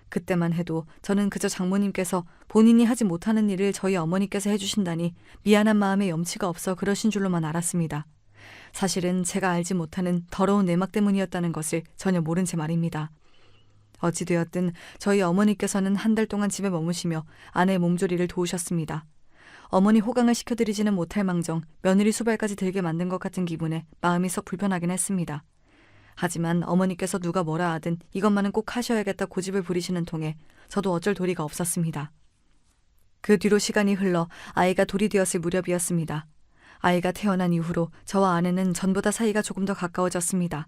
그때만 해도 저는 그저 장모님께서 본인이 하지 못하는 일을 저희 어머니께서 해주신다니 미안한 마음에 염치가 없어 그러신 줄로만 알았습니다. 사실은 제가 알지 못하는 더러운 내막 때문이었다는 것을 전혀 모른 채 말입니다. 어찌되었든 저희 어머니께서는 한 달 동안 집에 머무시며 아내의 몸조리를 도우셨습니다. 어머니 호강을 시켜드리지는 못할 망정 며느리 수발까지 들게 만든 것 같은 기분에 마음이 썩 불편하긴 했습니다. 하지만 어머니께서 누가 뭐라 하든 이것만은 꼭 하셔야겠다 고집을 부리시는 통에 저도 어쩔 도리가 없었습니다. 그 뒤로 시간이 흘러 아이가 돌이 되었을 무렵이었습니다. 아이가 태어난 이후로 저와 아내는 전보다 사이가 조금 더 가까워졌습니다.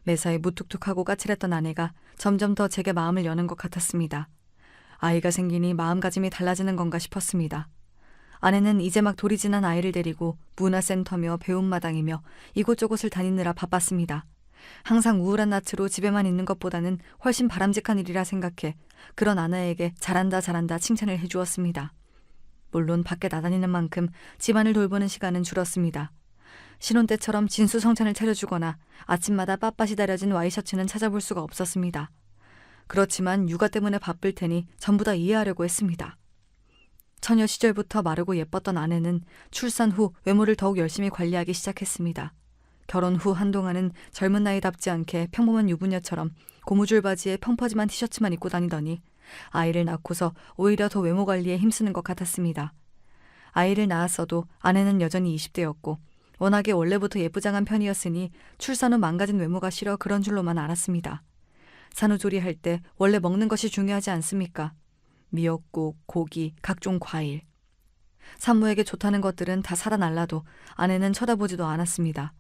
매사에 무뚝뚝하고 까칠했던 아내가 점점 더 제게 마음을 여는 것 같았습니다. 아이가 생기니 마음가짐이 달라지는 건가 싶었습니다. 아내는 이제 막 돌이 지난 아이를 데리고 문화센터며 배움마당이며 이곳저곳을 다니느라 바빴습니다. 항상 우울한 낯으로 집에만 있는 것보다는 훨씬 바람직한 일이라 생각해 그런 아내에게 잘한다 잘한다 칭찬을 해주었습니다. 물론 밖에 나다니는 만큼 집안을 돌보는 시간은 줄었습니다. 신혼 때처럼 진수성찬을 차려주거나 아침마다 빳빳이 다려진 와이셔츠는 찾아볼 수가 없었습니다. 그렇지만 육아 때문에 바쁠 테니 전부 다 이해하려고 했습니다. 처녀 시절부터 마르고 예뻤던 아내는 출산 후 외모를 더욱 열심히 관리하기 시작했습니다. 결혼 후 한동안은 젊은 나이답지 않게 평범한 유부녀처럼 고무줄 바지에 펑퍼짐한 티셔츠만 입고 다니더니 아이를 낳고서 오히려 더 외모 관리에 힘쓰는 것 같았습니다. 아이를 낳았어도 아내는 여전히 20대였고 워낙에 원래부터 예쁘장한 편이었으니 출산 후 망가진 외모가 싫어 그런 줄로만 알았습니다. 산후조리할 때 원래 먹는 것이 중요하지 않습니까? 미역국, 고기, 각종 과일. 산모에게 좋다는 것들은 다 사다 날라도 아내는 쳐다보지도 않았습니다.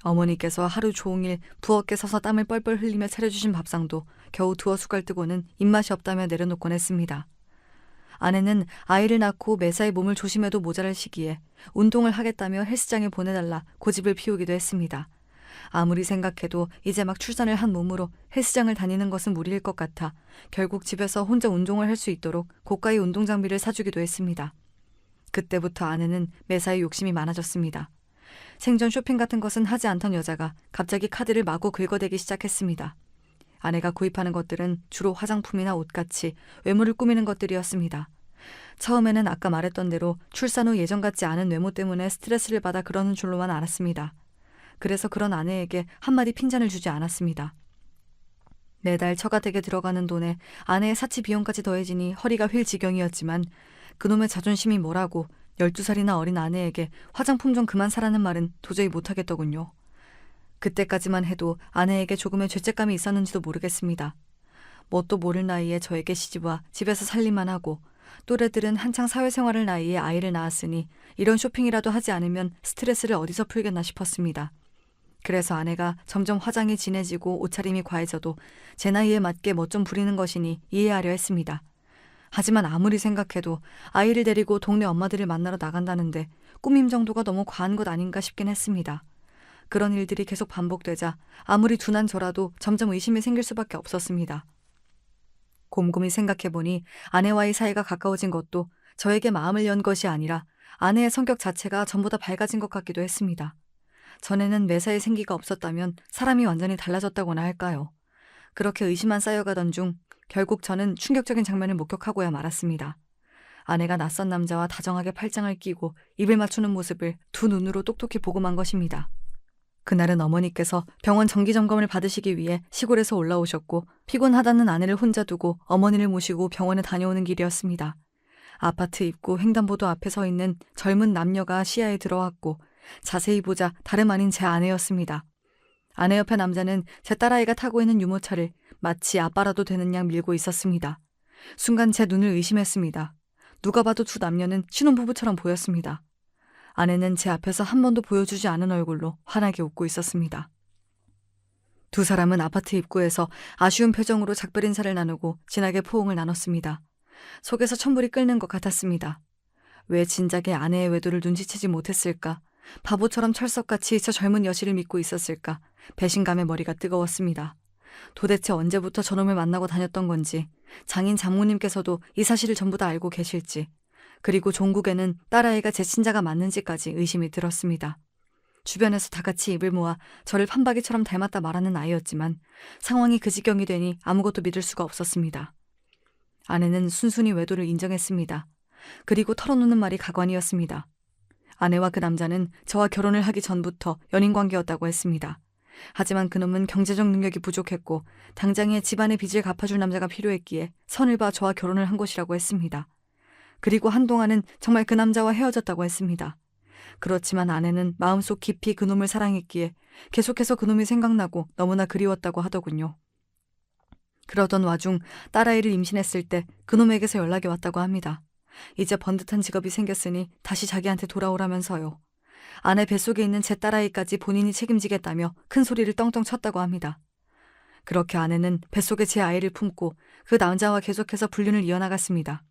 어머니께서 하루 종일 부엌에 서서 땀을 뻘뻘 흘리며 차려주신 밥상도 겨우 두어 숟갈 뜨고는 입맛이 없다며 내려놓곤 했습니다. 아내는 아이를 낳고 매사에 몸을 조심해도 모자랄 시기에 운동을 하겠다며 헬스장에 보내달라 고집을 피우기도 했습니다. 아무리 생각해도 이제 막 출산을 한 몸으로 헬스장을 다니는 것은 무리일 것 같아 결국 집에서 혼자 운동을 할 수 있도록 고가의 운동 장비를 사주기도 했습니다. 그때부터 아내는 매사에 욕심이 많아졌습니다. 생전 쇼핑 같은 것은 하지 않던 여자가 갑자기 카드를 마구 긁어대기 시작했습니다. 아내가 구입하는 것들은 주로 화장품이나 옷같이 외모를 꾸미는 것들이었습니다. 처음에는 아까 말했던 대로 출산 후 예전 같지 않은 외모 때문에 스트레스를 받아 그러는 줄로만 알았습니다. 그래서 그런 아내에게 한마디 핀잔을 주지 않았습니다. 매달 처가댁에 들어가는 돈에 아내의 사치 비용까지 더해지니 허리가 휠 지경이었지만 그놈의 자존심이 뭐라고 12살이나 어린 아내에게 화장품 좀 그만 사라는 말은 도저히 못하겠더군요. 그때까지만 해도 아내에게 조금의 죄책감이 있었는지도 모르겠습니다. 뭣도 모를 나이에 저에게 시집와 집에서 살림만 하고 또래들은 한창 사회생활을 나이에 아이를 낳았으니 이런 쇼핑이라도 하지 않으면 스트레스를 어디서 풀겠나 싶었습니다. 그래서 아내가 점점 화장이 진해지고 옷차림이 과해져도 제 나이에 맞게 멋 좀 부리는 것이니 이해하려 했습니다. 하지만 아무리 생각해도 아이를 데리고 동네 엄마들을 만나러 나간다는데 꾸밈 정도가 너무 과한 것 아닌가 싶긴 했습니다. 그런 일들이 계속 반복되자 아무리 둔한 저라도 점점 의심이 생길 수밖에 없었습니다. 곰곰이 생각해보니 아내와의 사이가 가까워진 것도 저에게 마음을 연 것이 아니라 아내의 성격 자체가 전보다 밝아진 것 같기도 했습니다. 전에는 매사에 생기가 없었다면 사람이 완전히 달라졌다고나 할까요? 그렇게 의심만 쌓여가던 중 결국 저는 충격적인 장면을 목격하고야 말았습니다. 아내가 낯선 남자와 다정하게 팔짱을 끼고 입을 맞추는 모습을 두 눈으로 똑똑히 보고만 것입니다. 그날은 어머니께서 병원 정기점검을 받으시기 위해 시골에서 올라오셨고 피곤하다는 아내를 혼자 두고 어머니를 모시고 병원에 다녀오는 길이었습니다. 아파트 입구 횡단보도 앞에 서 있는 젊은 남녀가 시야에 들어왔고 자세히 보자 다름 아닌 제 아내였습니다. 아내 옆에 남자는 제 딸아이가 타고 있는 유모차를 마치 아빠라도 되는 양 밀고 있었습니다. 순간 제 눈을 의심했습니다. 누가 봐도 두 남녀는 신혼부부처럼 보였습니다. 아내는 제 앞에서 한 번도 보여주지 않은 얼굴로 환하게 웃고 있었습니다. 두 사람은 아파트 입구에서 아쉬운 표정으로 작별 인사를 나누고 진하게 포옹을 나눴습니다. 속에서 천불이 끓는 것 같았습니다. 왜 진작에 아내의 외도를 눈치채지 못했을까? 바보처럼 철석같이 저 젊은 여실을 믿고 있었을까? 배신감에 머리가 뜨거웠습니다. 도대체 언제부터 저놈을 만나고 다녔던 건지, 장인 장모님께서도 이 사실을 전부 다 알고 계실지, 그리고 종국에는 딸아이가 제 친자가 맞는지까지 의심이 들었습니다. 주변에서 다 같이 입을 모아 저를 판박이처럼 닮았다 말하는 아이였지만 상황이 그 지경이 되니 아무것도 믿을 수가 없었습니다. 아내는 순순히 외도를 인정했습니다. 그리고 털어놓는 말이 가관이었습니다. 아내와 그 남자는 저와 결혼을 하기 전부터 연인관계였다고 했습니다. 하지만 그놈은 경제적 능력이 부족했고 당장에 집안의 빚을 갚아줄 남자가 필요했기에 선을 봐 저와 결혼을 한 것이라고 했습니다. 그리고 한동안은 정말 그 남자와 헤어졌다고 했습니다. 그렇지만 아내는 마음속 깊이 그놈을 사랑했기에 계속해서 그놈이 생각나고 너무나 그리웠다고 하더군요. 그러던 와중 딸아이를 임신했을 때 그놈에게서 연락이 왔다고 합니다. 이제 번듯한 직업이 생겼으니 다시 자기한테 돌아오라면서요. 아내 뱃속에 있는 제 딸아이까지 본인이 책임지겠다며 큰 소리를 떵떵 쳤다고 합니다. 그렇게 아내는 뱃속에 제 아이를 품고 그 남자와 계속해서 불륜을 이어나갔습니다.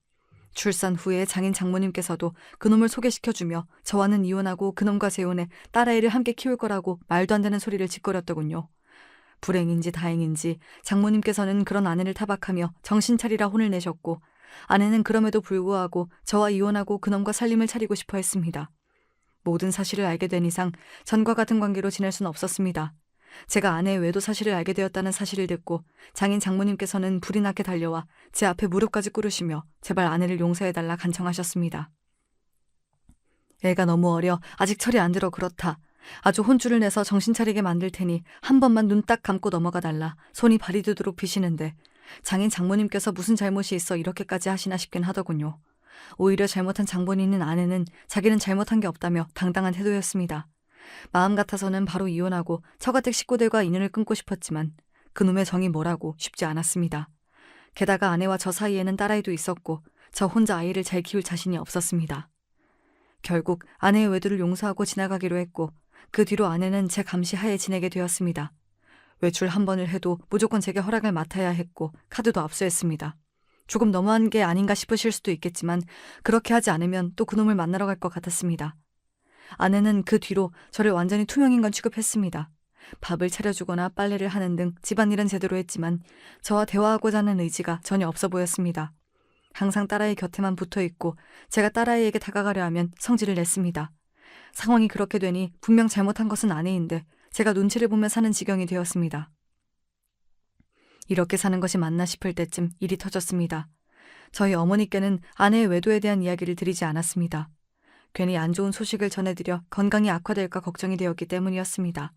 출산 후에 장인 장모님께서도 그놈을 소개시켜주며 저와는 이혼하고 그놈과 재혼해 딸아이를 함께 키울 거라고 말도 안 되는 소리를 짓거렸더군요. 불행인지 다행인지 장모님께서는 그런 아내를 타박하며 정신 차리라 혼을 내셨고 아내는 그럼에도 불구하고 저와 이혼하고 그놈과 살림을 차리고 싶어 했습니다. 모든 사실을 알게 된 이상 전과 같은 관계로 지낼 수는 없었습니다. 제가 아내의 외도 사실을 알게 되었다는 사실을 듣고 장인 장모님께서는 불이 나게 달려와 제 앞에 무릎까지 꿇으시며 제발 아내를 용서해달라 간청하셨습니다. 애가 너무 어려 아직 철이 안 들어 그렇다. 아주 혼쭐을 내서 정신 차리게 만들 테니 한 번만 눈 딱 감고 넘어가 달라 손이 발이 되도록 비시는데 장인 장모님께서 무슨 잘못이 있어 이렇게까지 하시나 싶긴 하더군요. 오히려 잘못한 장본인인 아내는 자기는 잘못한 게 없다며 당당한 태도였습니다. 마음 같아서는 바로 이혼하고 처가댁 식구들과 인연을 끊고 싶었지만 그놈의 정이 뭐라고 쉽지 않았습니다. 게다가 아내와 저 사이에는 딸아이도 있었고 저 혼자 아이를 잘 키울 자신이 없었습니다. 결국 아내의 외도를 용서하고 지나가기로 했고 그 뒤로 아내는 제 감시 하에 지내게 되었습니다. 외출 한 번을 해도 무조건 제게 허락을 맡아야 했고 카드도 압수했습니다. 조금 너무한 게 아닌가 싶으실 수도 있겠지만 그렇게 하지 않으면 또 그놈을 만나러 갈 것 같았습니다. 아내는 그 뒤로 저를 완전히 투명인간 취급했습니다. 밥을 차려주거나 빨래를 하는 등 집안일은 제대로 했지만 저와 대화하고자 하는 의지가 전혀 없어 보였습니다. 항상 딸아이 곁에만 붙어있고 제가 딸아이에게 다가가려 하면 성질을 냈습니다. 상황이 그렇게 되니 분명 잘못한 것은 아내인데 제가 눈치를 보며 사는 지경이 되었습니다. 이렇게 사는 것이 맞나 싶을 때쯤 일이 터졌습니다. 저희 어머니께는 아내의 외도에 대한 이야기를 드리지 않았습니다. 괜히 안 좋은 소식을 전해드려 건강이 악화될까 걱정이 되었기 때문이었습니다.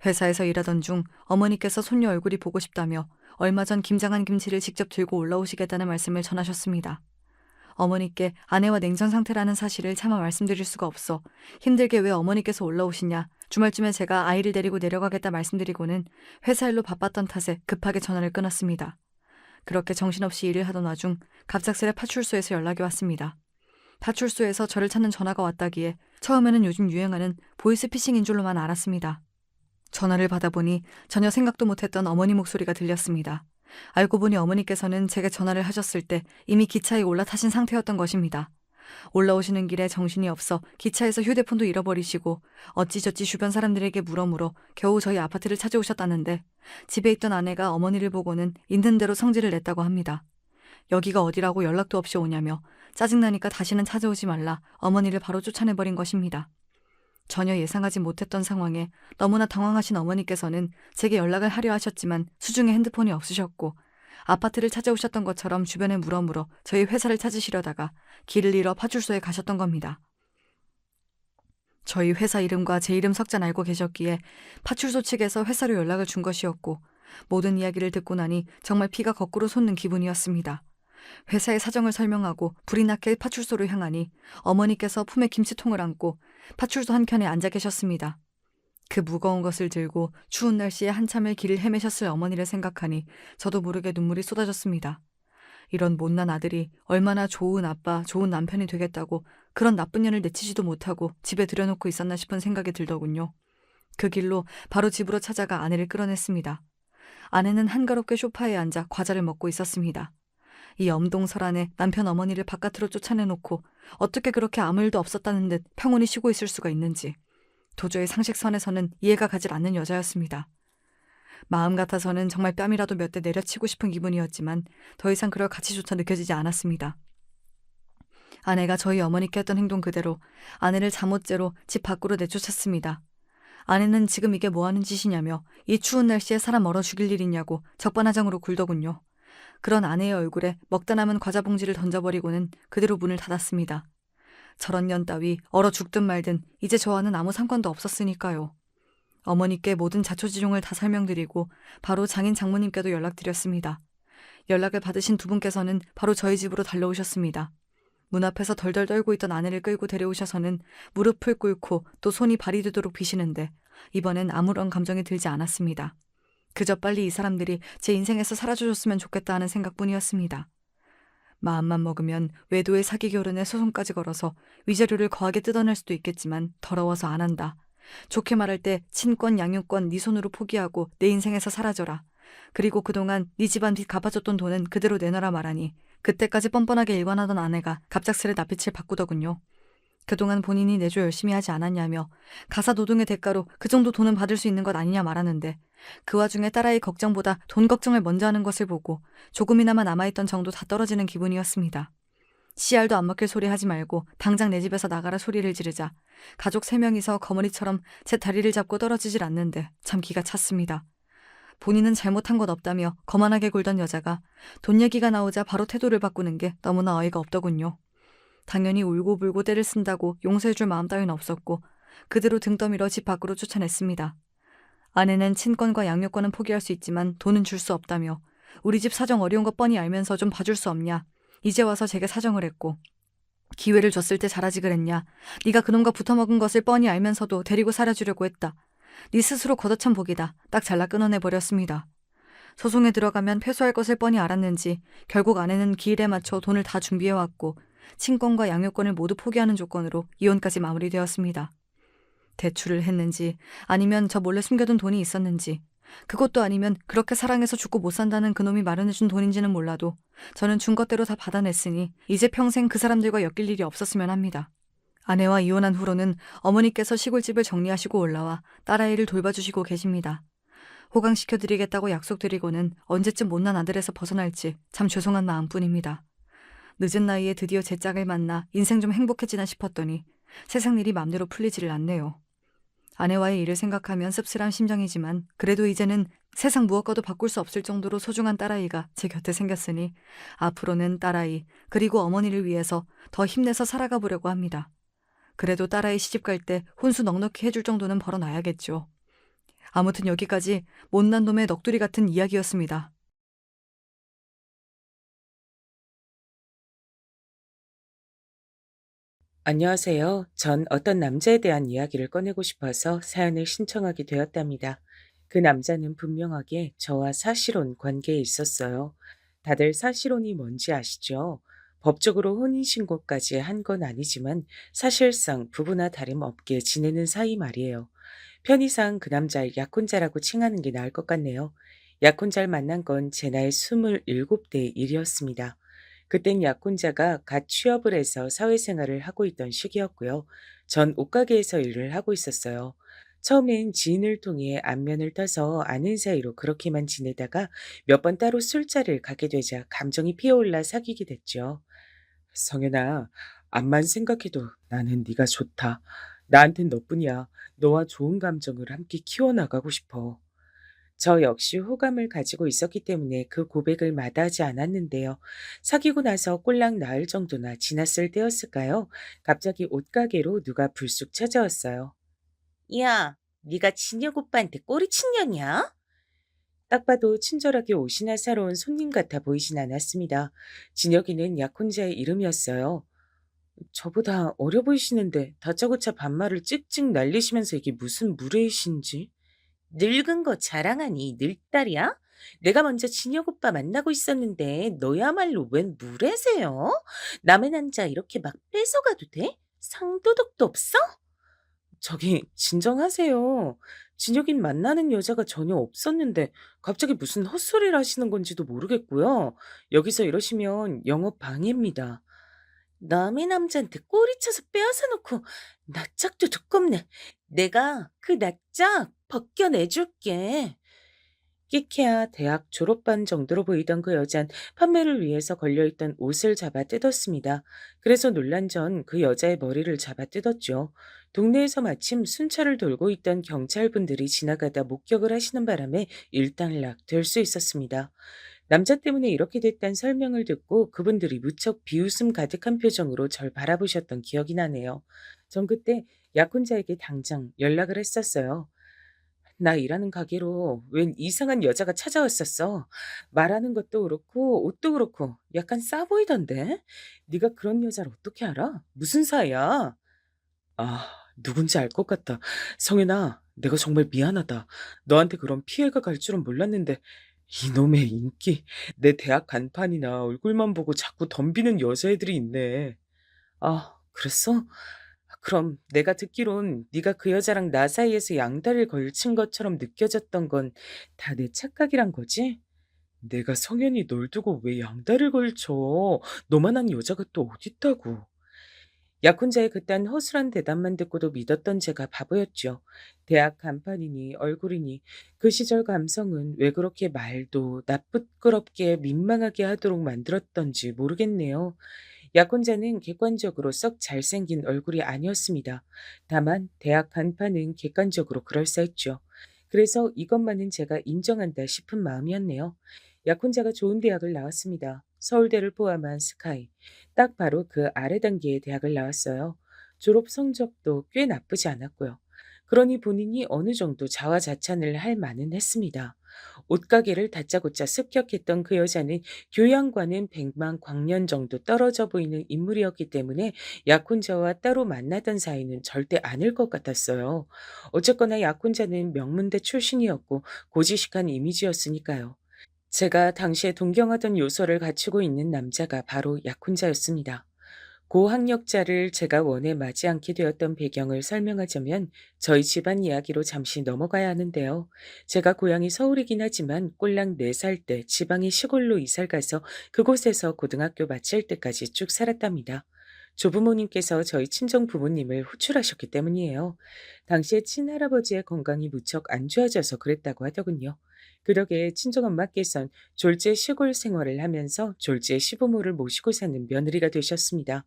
회사에서 일하던 중 어머니께서 손녀 얼굴이 보고 싶다며 얼마 전 김장한 김치를 직접 들고 올라오시겠다는 말씀을 전하셨습니다. 어머니께 아내와 냉전 상태라는 사실을 차마 말씀드릴 수가 없어 힘들게 왜 어머니께서 올라오시냐, 주말쯤에 제가 아이를 데리고 내려가겠다 말씀드리고는 회사 일로 바빴던 탓에 급하게 전화를 끊었습니다. 그렇게 정신없이 일을 하던 와중 갑작스레 파출소에서 연락이 왔습니다. 파출소에서 저를 찾는 전화가 왔다기에 처음에는 요즘 유행하는 보이스피싱인 줄로만 알았습니다. 전화를 받아보니 전혀 생각도 못했던 어머니 목소리가 들렸습니다. 알고 보니 어머니께서는 제게 전화를 하셨을 때 이미 기차에 올라타신 상태였던 것입니다. 올라오시는 길에 정신이 없어 기차에서 휴대폰도 잃어버리시고 어찌저찌 주변 사람들에게 물어 겨우 저희 아파트를 찾아오셨다는데 집에 있던 아내가 어머니를 보고는 있는 대로 성질을 냈다고 합니다. 여기가 어디라고 연락도 없이 오냐며 짜증나니까 다시는 찾아오지 말라 어머니를 바로 쫓아내버린 것입니다. 전혀 예상하지 못했던 상황에 너무나 당황하신 어머니께서는 제게 연락을 하려 하셨지만 수중에 핸드폰이 없으셨고 아파트를 찾아오셨던 것처럼 주변에 물어 저희 회사를 찾으시려다가 길을 잃어 파출소에 가셨던 겁니다. 저희 회사 이름과 제 이름 석잔 알고 계셨기에 파출소 측에서 회사로 연락을 준 것이었고 모든 이야기를 듣고 나니 정말 피가 거꾸로 솟는 기분이었습니다. 회사의 사정을 설명하고 불이 나게 파출소로 향하니 어머니께서 품에 김치통을 안고 파출소 한켠에 앉아 계셨습니다. 그 무거운 것을 들고 추운 날씨에 한참을 길을 헤매셨을 어머니를 생각하니 저도 모르게 눈물이 쏟아졌습니다. 이런 못난 아들이 얼마나 좋은 아빠, 좋은 남편이 되겠다고 그런 나쁜 년을 내치지도 못하고 집에 들여놓고 있었나 싶은 생각이 들더군요. 그 길로 바로 집으로 찾아가 아내를 끌어냈습니다. 아내는 한가롭게 소파에 앉아 과자를 먹고 있었습니다. 이 엄동설안에 남편 어머니를 바깥으로 쫓아내놓고 어떻게 그렇게 아무 일도 없었다는 듯 평온히 쉬고 있을 수가 있는지 도저히 상식선에서는 이해가 가질 않는 여자였습니다. 마음 같아서는 정말 뺨이라도 몇 대 내려치고 싶은 기분이었지만 더 이상 그럴 가치조차 느껴지지 않았습니다. 아내가 저희 어머니께 했던 행동 그대로 아내를 잠옷째로 집 밖으로 내쫓았습니다. 아내는 지금 이게 뭐하는 짓이냐며 이 추운 날씨에 사람 얼어 죽일 일이냐고 적반하장으로 굴더군요. 그런 아내의 얼굴에 먹다 남은 과자 봉지를 던져버리고는 그대로 문을 닫았습니다. 저런 년 따위 얼어 죽든 말든 이제 저와는 아무 상관도 없었으니까요. 어머니께 모든 자초지종을 다 설명드리고 바로 장인 장모님께도 연락드렸습니다. 연락을 받으신 두 분께서는 바로 저희 집으로 달려오셨습니다. 문 앞에서 덜덜 떨고 있던 아내를 끌고 데려오셔서는 무릎을 꿇고 또 손이 발이 되도록 비시는데 이번엔 아무런 감정이 들지 않았습니다. 그저 빨리 이 사람들이 제 인생에서 사라져줬으면 좋겠다 하는 생각뿐이었습니다. 마음만 먹으면 외도의 사기 결혼에 소송까지 걸어서 위자료를 거하게 뜯어낼 수도 있겠지만 더러워서 안 한다. 좋게 말할 때 친권 양육권 네 손으로 포기하고 내 인생에서 사라져라. 그리고 그동안 네 집안 빚 갚아줬던 돈은 그대로 내놔라 말하니 그때까지 뻔뻔하게 일관하던 아내가 갑작스레 낯빛을 바꾸더군요. 그동안 본인이 내조 열심히 하지 않았냐며 가사 노동의 대가로 그 정도 돈은 받을 수 있는 것 아니냐 말하는데 그 와중에 딸아이 걱정보다 돈 걱정을 먼저 하는 것을 보고 조금이나마 남아있던 정도 다 떨어지는 기분이었습니다. 씨알도 안 먹힐 소리 하지 말고 당장 내 집에서 나가라 소리를 지르자 가족 3명이서 거머리처럼 제 다리를 잡고 떨어지질 않는데 참 기가 찼습니다. 본인은 잘못한 것 없다며 거만하게 굴던 여자가 돈 얘기가 나오자 바로 태도를 바꾸는 게 너무나 어이가 없더군요. 당연히 울고불고 떼를 쓴다고 용서해줄 마음 따윈 없었고 그대로 등 떠밀어 집 밖으로 쫓아냈습니다. 아내는 친권과 양육권은 포기할 수 있지만 돈은 줄 수 없다며 우리 집 사정 어려운 거 뻔히 알면서 좀 봐줄 수 없냐. 이제 와서 제게 사정을 했고 기회를 줬을 때 잘하지 그랬냐. 네가 그놈과 붙어먹은 것을 뻔히 알면서도 데리고 살아주려고 했다. 네 스스로 걷어찬 복이다. 딱 잘라 끊어내버렸습니다. 소송에 들어가면 패소할 것을 뻔히 알았는지 결국 아내는 기일에 맞춰 돈을 다 준비해왔고 친권과 양육권을 모두 포기하는 조건으로 이혼까지 마무리되었습니다. 대출을 했는지 아니면 저 몰래 숨겨둔 돈이 있었는지 그것도 아니면 그렇게 사랑해서 죽고 못 산다는 그놈이 마련해준 돈인지는 몰라도 저는 준 것대로 다 받아냈으니 이제 평생 그 사람들과 엮일 일이 없었으면 합니다. 아내와 이혼한 후로는 어머니께서 시골집을 정리하시고 올라와 딸아이를 돌봐주시고 계십니다. 호강시켜드리겠다고 약속드리고는 언제쯤 못난 아들에서 벗어날지 참 죄송한 마음뿐입니다. 늦은 나이에 드디어 제 짝을 만나 인생 좀 행복해지나 싶었더니 세상 일이 맘대로 풀리지를 않네요. 아내와의 일을 생각하면 씁쓸한 심정이지만 그래도 이제는 세상 무엇과도 바꿀 수 없을 정도로 소중한 딸아이가 제 곁에 생겼으니 앞으로는 딸아이 그리고 어머니를 위해서 더 힘내서 살아가 보려고 합니다. 그래도 딸아이 시집 갈 때 혼수 넉넉히 해줄 정도는 벌어놔야겠죠. 아무튼 여기까지 못난 놈의 넋두리 같은 이야기였습니다. 안녕하세요. 전 어떤 남자에 대한 이야기를 꺼내고 싶어서 사연을 신청하게 되었답니다. 그 남자는 분명하게 저와 사실혼 관계에 있었어요. 다들 사실혼이 뭔지 아시죠? 법적으로 혼인신고까지 한 건 아니지만 사실상 부부나 다름없게 지내는 사이 말이에요. 편의상 그 남자를 약혼자라고 칭하는 게 나을 것 같네요. 약혼자를 만난 건 제 나이 27대 일이었습니다. 그땐 약혼자가 갓 취업을 해서 사회생활을 하고 있던 시기였고요. 전 옷가게에서 일을 하고 있었어요. 처음엔 지인을 통해 안면을 떠서 아는 사이로 그렇게만 지내다가 몇 번 따로 술자리를 가게 되자 감정이 피어올라 사귀게 됐죠. 성현아, 암만 생각해도 나는 네가 좋다. 나한텐 너뿐이야. 너와 좋은 감정을 함께 키워나가고 싶어. 저 역시 호감을 가지고 있었기 때문에 그 고백을 마다하지 않았는데요. 사귀고 나서 꼴랑 나흘 정도나 지났을 때였을까요? 갑자기 옷가게로 누가 불쑥 찾아왔어요. 야, 네가 진혁 오빠한테 꼬리친 년이야? 딱 봐도 친절하게 옷이나 사러 온 손님 같아 보이진 않았습니다. 진혁이는 약혼자의 이름이었어요. 저보다 어려 보이시는데 다짜고짜 반말을 찍찍 날리시면서 이게 무슨 무례이신지. 늙은 거 자랑하니 늙딸이야? 내가 먼저 진혁 오빠 만나고 있었는데 너야말로 웬 무례세요? 남의 남자 이렇게 막 뺏어가도 돼? 상도덕도 없어? 저기 진정하세요. 진혁인 만나는 여자가 전혀 없었는데 갑자기 무슨 헛소리를 하시는 건지도 모르겠고요. 여기서 이러시면 영업 방해입니다. 남의 남자한테 꼬리쳐서 빼앗아 놓고 낯짝도 두껍네. 내가 그 낯짝 벗겨내줄게. 끼케야 대학 졸업반 정도로 보이던 그 여잔 판매를 위해서 걸려있던 옷을 잡아 뜯었습니다. 그래서 놀란 전 그 여자의 머리를 잡아 뜯었죠. 동네에서 마침 순찰을 돌고 있던 경찰분들이 지나가다 목격을 하시는 바람에 일단락 될 수 있었습니다. 남자 때문에 이렇게 됐단 설명을 듣고 그분들이 무척 비웃음 가득한 표정으로 절 바라보셨던 기억이 나네요. 전 그때 약혼자에게 당장 연락을 했었어요. 나 일하는 가게로 웬 이상한 여자가 찾아왔었어. 말하는 것도 그렇고 옷도 그렇고 약간 싸 보이던데? 네가 그런 여자를 어떻게 알아? 무슨 사이야? 아, 누군지 알 것 같다. 성현아, 내가 정말 미안하다. 너한테 그런 피해가 갈 줄은 몰랐는데 이놈의 인기. 내 대학 간판이나 얼굴만 보고 자꾸 덤비는 여자애들이 있네. 아, 그랬어? 그럼 내가 듣기론 네가 그 여자랑 나 사이에서 양다리를 걸친 것처럼 느껴졌던 건 다 내 착각이란 거지? 내가 성현이 널 두고 왜 양다리를 걸쳐? 너만한 여자가 또 어딨다고. 약혼자의 그딴 허술한 대답만 듣고도 믿었던 제가 바보였죠. 대학 간판이니 얼굴이니 그 시절 감성은 왜 그렇게 말도 나쁘끄럽게 민망하게 하도록 만들었던지 모르겠네요. 약혼자는 객관적으로 썩 잘생긴 얼굴이 아니었습니다. 다만 대학 간판은 객관적으로 그럴싸했죠. 그래서 이것만은 제가 인정한다 싶은 마음이었네요. 약혼자가 좋은 대학을 나왔습니다. 서울대를 포함한 스카이. 딱 바로 그 아래 단계의 대학을 나왔어요. 졸업 성적도 꽤 나쁘지 않았고요. 그러니 본인이 어느 정도 자화자찬을 할 만은 했습니다. 옷가게를 다짜고짜 습격했던 그 여자는 교양과는 백만 광년 정도 떨어져 보이는 인물이었기 때문에 약혼자와 따로 만나던 사이는 절대 아닐 것 같았어요. 어쨌거나 약혼자는 명문대 출신이었고 고지식한 이미지였으니까요. 제가 당시에 동경하던 요소를 갖추고 있는 남자가 바로 약혼자였습니다. 고학력자를 제가 원해 맞지 않게 되었던 배경을 설명하자면 저희 집안 이야기로 잠시 넘어가야 하는데요. 제가 고향이 서울이긴 하지만 꼴랑 4살 때 지방의 시골로 이사를 가서 그곳에서 고등학교 마칠 때까지 쭉 살았답니다. 조부모님께서 저희 친정 부모님을 호출하셨기 때문이에요. 당시에 친할아버지의 건강이 무척 안 좋아져서 그랬다고 하더군요. 그러게 친정엄마께선 졸지에 시골 생활을 하면서 졸지에 시부모를 모시고 사는 며느리가 되셨습니다.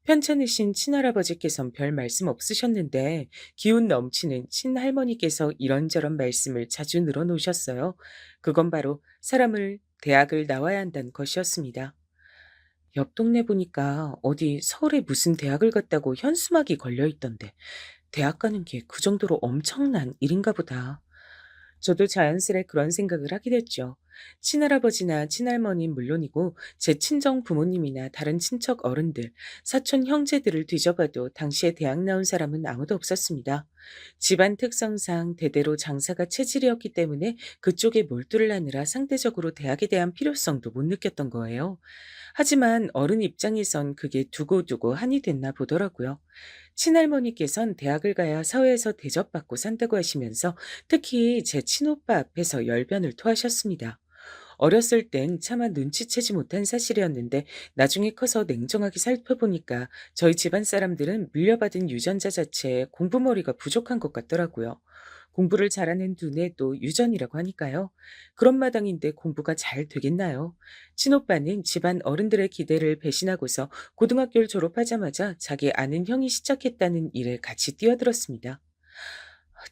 편찮으신 친할아버지께선 별 말씀 없으셨는데 기운 넘치는 친할머니께서 이런저런 말씀을 자주 늘어놓으셨어요. 그건 바로 사람을 대학을 나와야 한다는 것이었습니다. 옆 동네 보니까 어디 서울에 무슨 대학을 갔다고 현수막이 걸려 있던데 대학 가는 게 그 정도로 엄청난 일인가 보다. 저도 자연스레 그런 생각을 하게 됐죠. 친할아버지나 친할머니는 물론이고 제 친정 부모님이나 다른 친척 어른들, 사촌 형제들을 뒤져봐도 당시에 대학 나온 사람은 아무도 없었습니다. 집안 특성상 대대로 장사가 체질이었기 때문에 그쪽에 몰두를 하느라 상대적으로 대학에 대한 필요성도 못 느꼈던 거예요. 하지만 어른 입장에선 그게 두고두고 한이 됐나 보더라고요. 친할머니께선 대학을 가야 사회에서 대접받고 산다고 하시면서 특히 제 친오빠 앞에서 열변을 토하셨습니다. 어렸을 땐 차마 눈치채지 못한 사실이었는데 나중에 커서 냉정하게 살펴보니까 저희 집안 사람들은 물려받은 유전자 자체에 공부머리가 부족한 것 같더라고요. 공부를 잘하는 두뇌도 유전이라고 하니까요. 그런 마당인데 공부가 잘 되겠나요? 친오빠는 집안 어른들의 기대를 배신하고서 고등학교를 졸업하자마자 자기 아는 형이 시작했다는 일에 같이 뛰어들었습니다.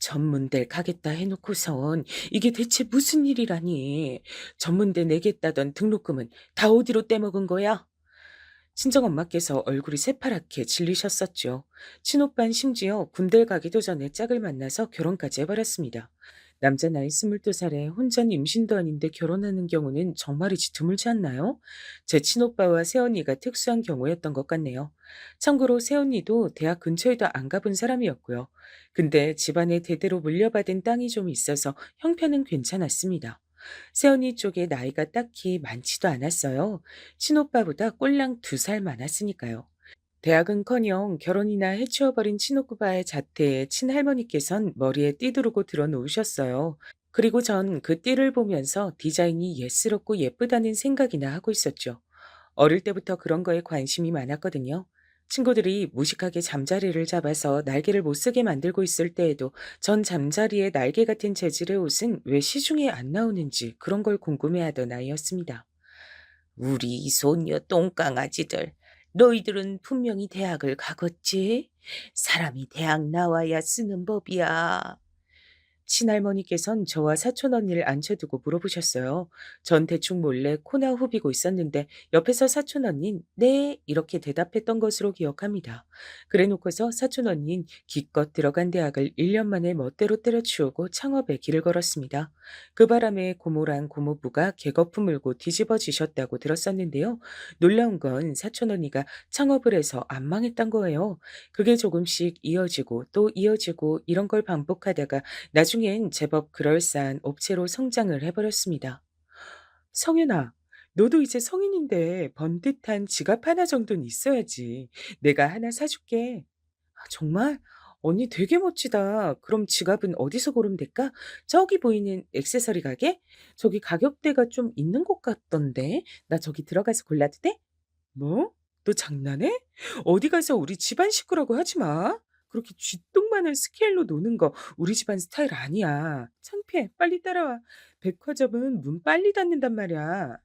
전문대를 가겠다 해놓고선 이게 대체 무슨 일이라니. 전문대 내겠다던 등록금은 다 어디로 떼먹은 거야? 친정엄마께서 얼굴이 새파랗게 질리셨었죠. 친오빠는 심지어 군대를 가기도 전에 짝을 만나서 결혼까지 해버렸습니다. 남자 나이 22살에 혼자는 임신도 아닌데 결혼하는 경우는 정말이지 드물지 않나요? 제 친오빠와 새언니가 특수한 경우였던 것 같네요. 참고로 새언니도 대학 근처에도 안 가본 사람이었고요. 근데 집안에 대대로 물려받은 땅이 좀 있어서 형편은 괜찮았습니다. 새언니 쪽에 나이가 딱히 많지도 않았어요. 친오빠보다 꼴랑 2살 많았으니까요. 대학은커녕 결혼이나 해치워버린 친오빠의 자태에 친할머니께선 머리에 띠 두르고 들어놓으셨어요. 그리고 전 그 띠를 보면서 디자인이 예스럽고 예쁘다는 생각이나 하고 있었죠. 어릴 때부터 그런 거에 관심이 많았거든요. 친구들이 무식하게 잠자리를 잡아서 날개를 못 쓰게 만들고 있을 때에도 전 잠자리에 날개 같은 재질의 옷은 왜 시중에 안 나오는지 그런 걸 궁금해하던 아이였습니다. 우리 손녀 똥강아지들, 너희들은 분명히 대학을 가겠지? 사람이 대학 나와야 쓰는 법이야. 친할머니께선 저와 사촌 언니를 앉혀두고 물어보셨어요. 전 대충 몰래 코나 후비고 있었는데 옆에서 사촌 언닌 네 이렇게 대답했던 것으로 기억합니다. 그래놓고서 사촌 언닌 기껏 들어간 대학을 1년 만에 멋대로 때려치우고 창업에 길을 걸었습니다. 그 바람에 고모랑 고모부가 개거품 물고 뒤집어지셨다고 들었었는데요. 놀라운 건 사촌 언니가 창업을 해서 안 망했단 거예요. 그게 조금씩 이어지고 또 이어지고 이런 걸 반복하다가 나중엔 제법 그럴싸한 업체로 성장을 해버렸습니다. 성윤아, 너도 이제 성인인데 번듯한 지갑 하나 정도는 있어야지. 내가 하나 사줄게. 아, 정말? 언니 되게 멋지다. 그럼 지갑은 어디서 고르면 될까? 저기 보이는 액세서리 가게? 저기 가격대가 좀 있는 것 같던데. 나 저기 들어가서 골라도 돼? 뭐? 너 장난해? 어디 가서 우리 집안 식구라고 하지 마. 그렇게 쥐똥만한 스케일로 노는 거 우리 집안 스타일 아니야. 창피해. 빨리 따라와. 백화점은 문 빨리 닫는단 말이야.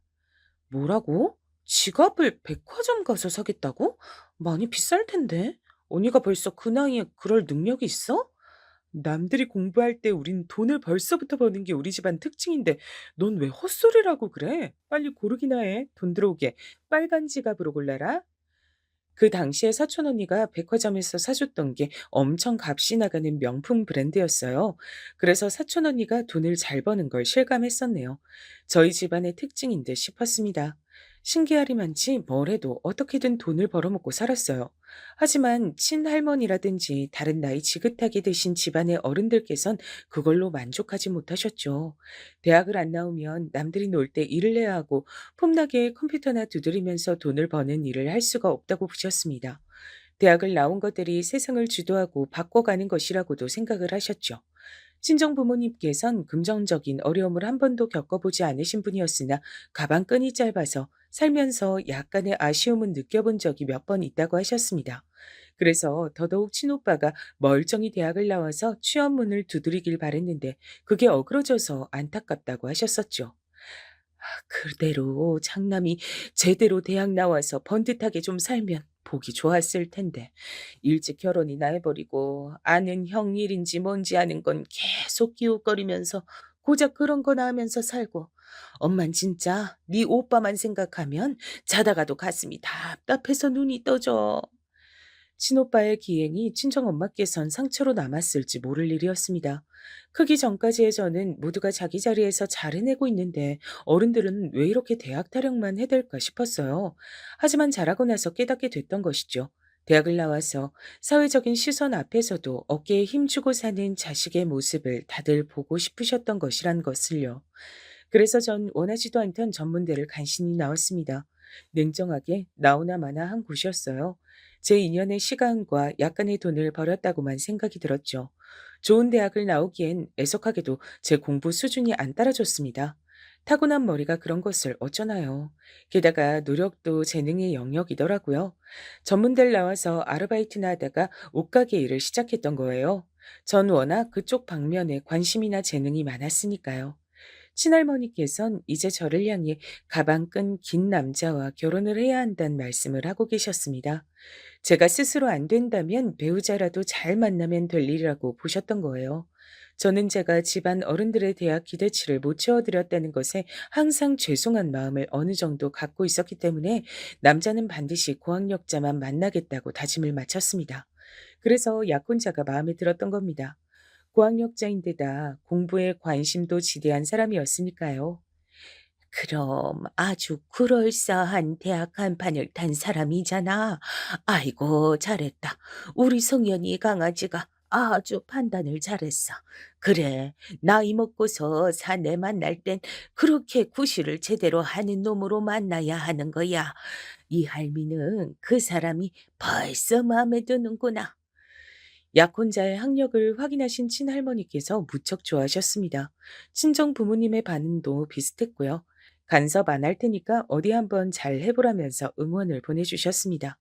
뭐라고? 지갑을 백화점 가서 사겠다고? 많이 비쌀 텐데. 언니가 벌써 그 나이에 그럴 능력이 있어? 남들이 공부할 때 우린 돈을 벌써부터 버는 게 우리 집안 특징인데 넌 왜 헛소리라고 그래? 빨리 고르기나 해. 돈 들어오게. 빨간 지갑으로 골라라. 그 당시에 사촌 언니가 백화점에서 사줬던 게 엄청 값이 나가는 명품 브랜드였어요. 그래서 사촌 언니가 돈을 잘 버는 걸 실감했었네요. 저희 집안의 특징인 듯 싶었습니다. 신기하리만치 뭘 해도 어떻게든 돈을 벌어먹고 살았어요. 하지만 친할머니라든지 다른 나이 지긋하게 드신 집안의 어른들께선 그걸로 만족하지 못하셨죠. 대학을 안 나오면 남들이 놀 때 일을 해야 하고 폼나게 컴퓨터나 두드리면서 돈을 버는 일을 할 수가 없다고 보셨습니다. 대학을 나온 것들이 세상을 주도하고 바꿔가는 것이라고도 생각을 하셨죠. 친정 부모님께선 금전적인 어려움을 한 번도 겪어보지 않으신 분이었으나 가방끈이 짧아서 살면서 약간의 아쉬움은 느껴본 적이 몇 번 있다고 하셨습니다. 그래서 더더욱 친오빠가 멀쩡히 대학을 나와서 취업문을 두드리길 바랬는데 그게 어그러져서 안타깝다고 하셨었죠. 그대로 장남이 제대로 대학 나와서 번듯하게 좀 살면 보기 좋았을 텐데 일찍 결혼이나 해버리고 아는 형 일인지 뭔지 아는 건 계속 기웃거리면서 고작 그런 거나 하면서 살고 엄만 진짜 네 오빠만 생각하면 자다가도 가슴이 답답해서 눈이 떠져. 친오빠의 기행이 친정엄마께선 상처로 남았을지 모를 일이었습니다. 크기 전까지의 저는 모두가 자기 자리에서 잘 해내고 있는데 어른들은 왜 이렇게 대학 타령만 해댈까 싶었어요. 하지만 자라고 나서 깨닫게 됐던 것이죠. 대학을 나와서 사회적인 시선 앞에서도 어깨에 힘주고 사는 자식의 모습을 다들 보고 싶으셨던 것이란 것을요. 그래서 전 원하지도 않던 전문대를 간신히 나왔습니다. 냉정하게 나오나 마나 한 곳이었어요. 제 인연의 시간과 약간의 돈을 버렸다고만 생각이 들었죠. 좋은 대학을 나오기엔 애석하게도 제 공부 수준이 안 따라줬습니다. 타고난 머리가 그런 것을 어쩌나요. 게다가 노력도 재능의 영역이더라고요. 전문대를 나와서 아르바이트나 하다가 옷가게 일을 시작했던 거예요. 전 워낙 그쪽 방면에 관심이나 재능이 많았으니까요. 친할머니께선 이제 저를 향해 가방 끈 긴 남자와 결혼을 해야 한다는 말씀을 하고 계셨습니다. 제가 스스로 안 된다면 배우자라도 잘 만나면 될 일이라고 보셨던 거예요. 저는 제가 집안 어른들에 대한 기대치를 못 채워드렸다는 것에 항상 죄송한 마음을 어느 정도 갖고 있었기 때문에 남자는 반드시 고학력자만 만나겠다고 다짐을 마쳤습니다. 그래서 약혼자가 마음에 들었던 겁니다. 고학력자인데다 공부에 관심도 지대한 사람이었으니까요. 그럼 아주 그럴싸한 대학 한판을 탄 사람이잖아. 아이고, 잘했다. 우리 성현이 강아지가 아주 판단을 잘했어. 그래, 나이 먹고서 사내 만날 땐 그렇게 구실을 제대로 하는 놈으로 만나야 하는 거야. 이 할미는 그 사람이 벌써 마음에 드는구나. 약혼자의 학력을 확인하신 친할머니께서 무척 좋아하셨습니다. 친정 부모님의 반응도 비슷했고요. 간섭 안 할 테니까 어디 한번 잘 해보라면서 응원을 보내주셨습니다.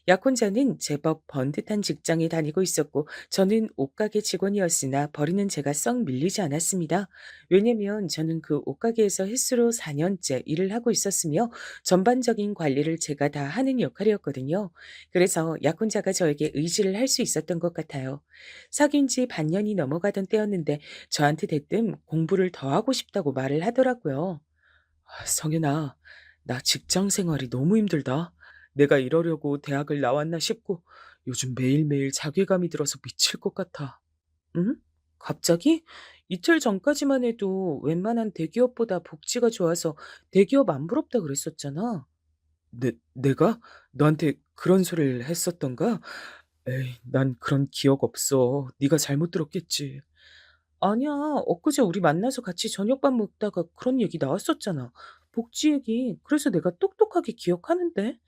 약혼자는 제법 번듯한 직장에 다니고 있었고 저는 옷가게 직원이었으나 버리는 제가 썩 밀리지 않았습니다. 왜냐면 저는 그 옷가게에서 횟수로 4년째 일을 하고 있었으며 전반적인 관리를 제가 다 하는 역할이었거든요. 그래서 약혼자가 저에게 의지를 할 수 있었던 것 같아요. 사귄 지 반년이 넘어가던 때였는데 저한테 대뜸 공부를 더 하고 싶다고 말을 하더라고요. 성현아, 나 직장 생활이 너무 힘들다. 내가 이러려고 대학을 나왔나 싶고 요즘 매일매일 자괴감이 들어서 미칠 것 같아. 응? 갑자기? 이틀 전까지만 해도 웬만한 대기업보다 복지가 좋아서 대기업 안 부럽다 그랬었잖아. 내가? 너한테 그런 소리를 했었던가? 에이, 난 그런 기억 없어. 네가 잘못 들었겠지. 아니야. 엊그제 우리 만나서 같이 저녁밥 먹다가 그런 얘기 나왔었잖아. 복지 얘기. 그래서 내가 똑똑하게 기억하는데.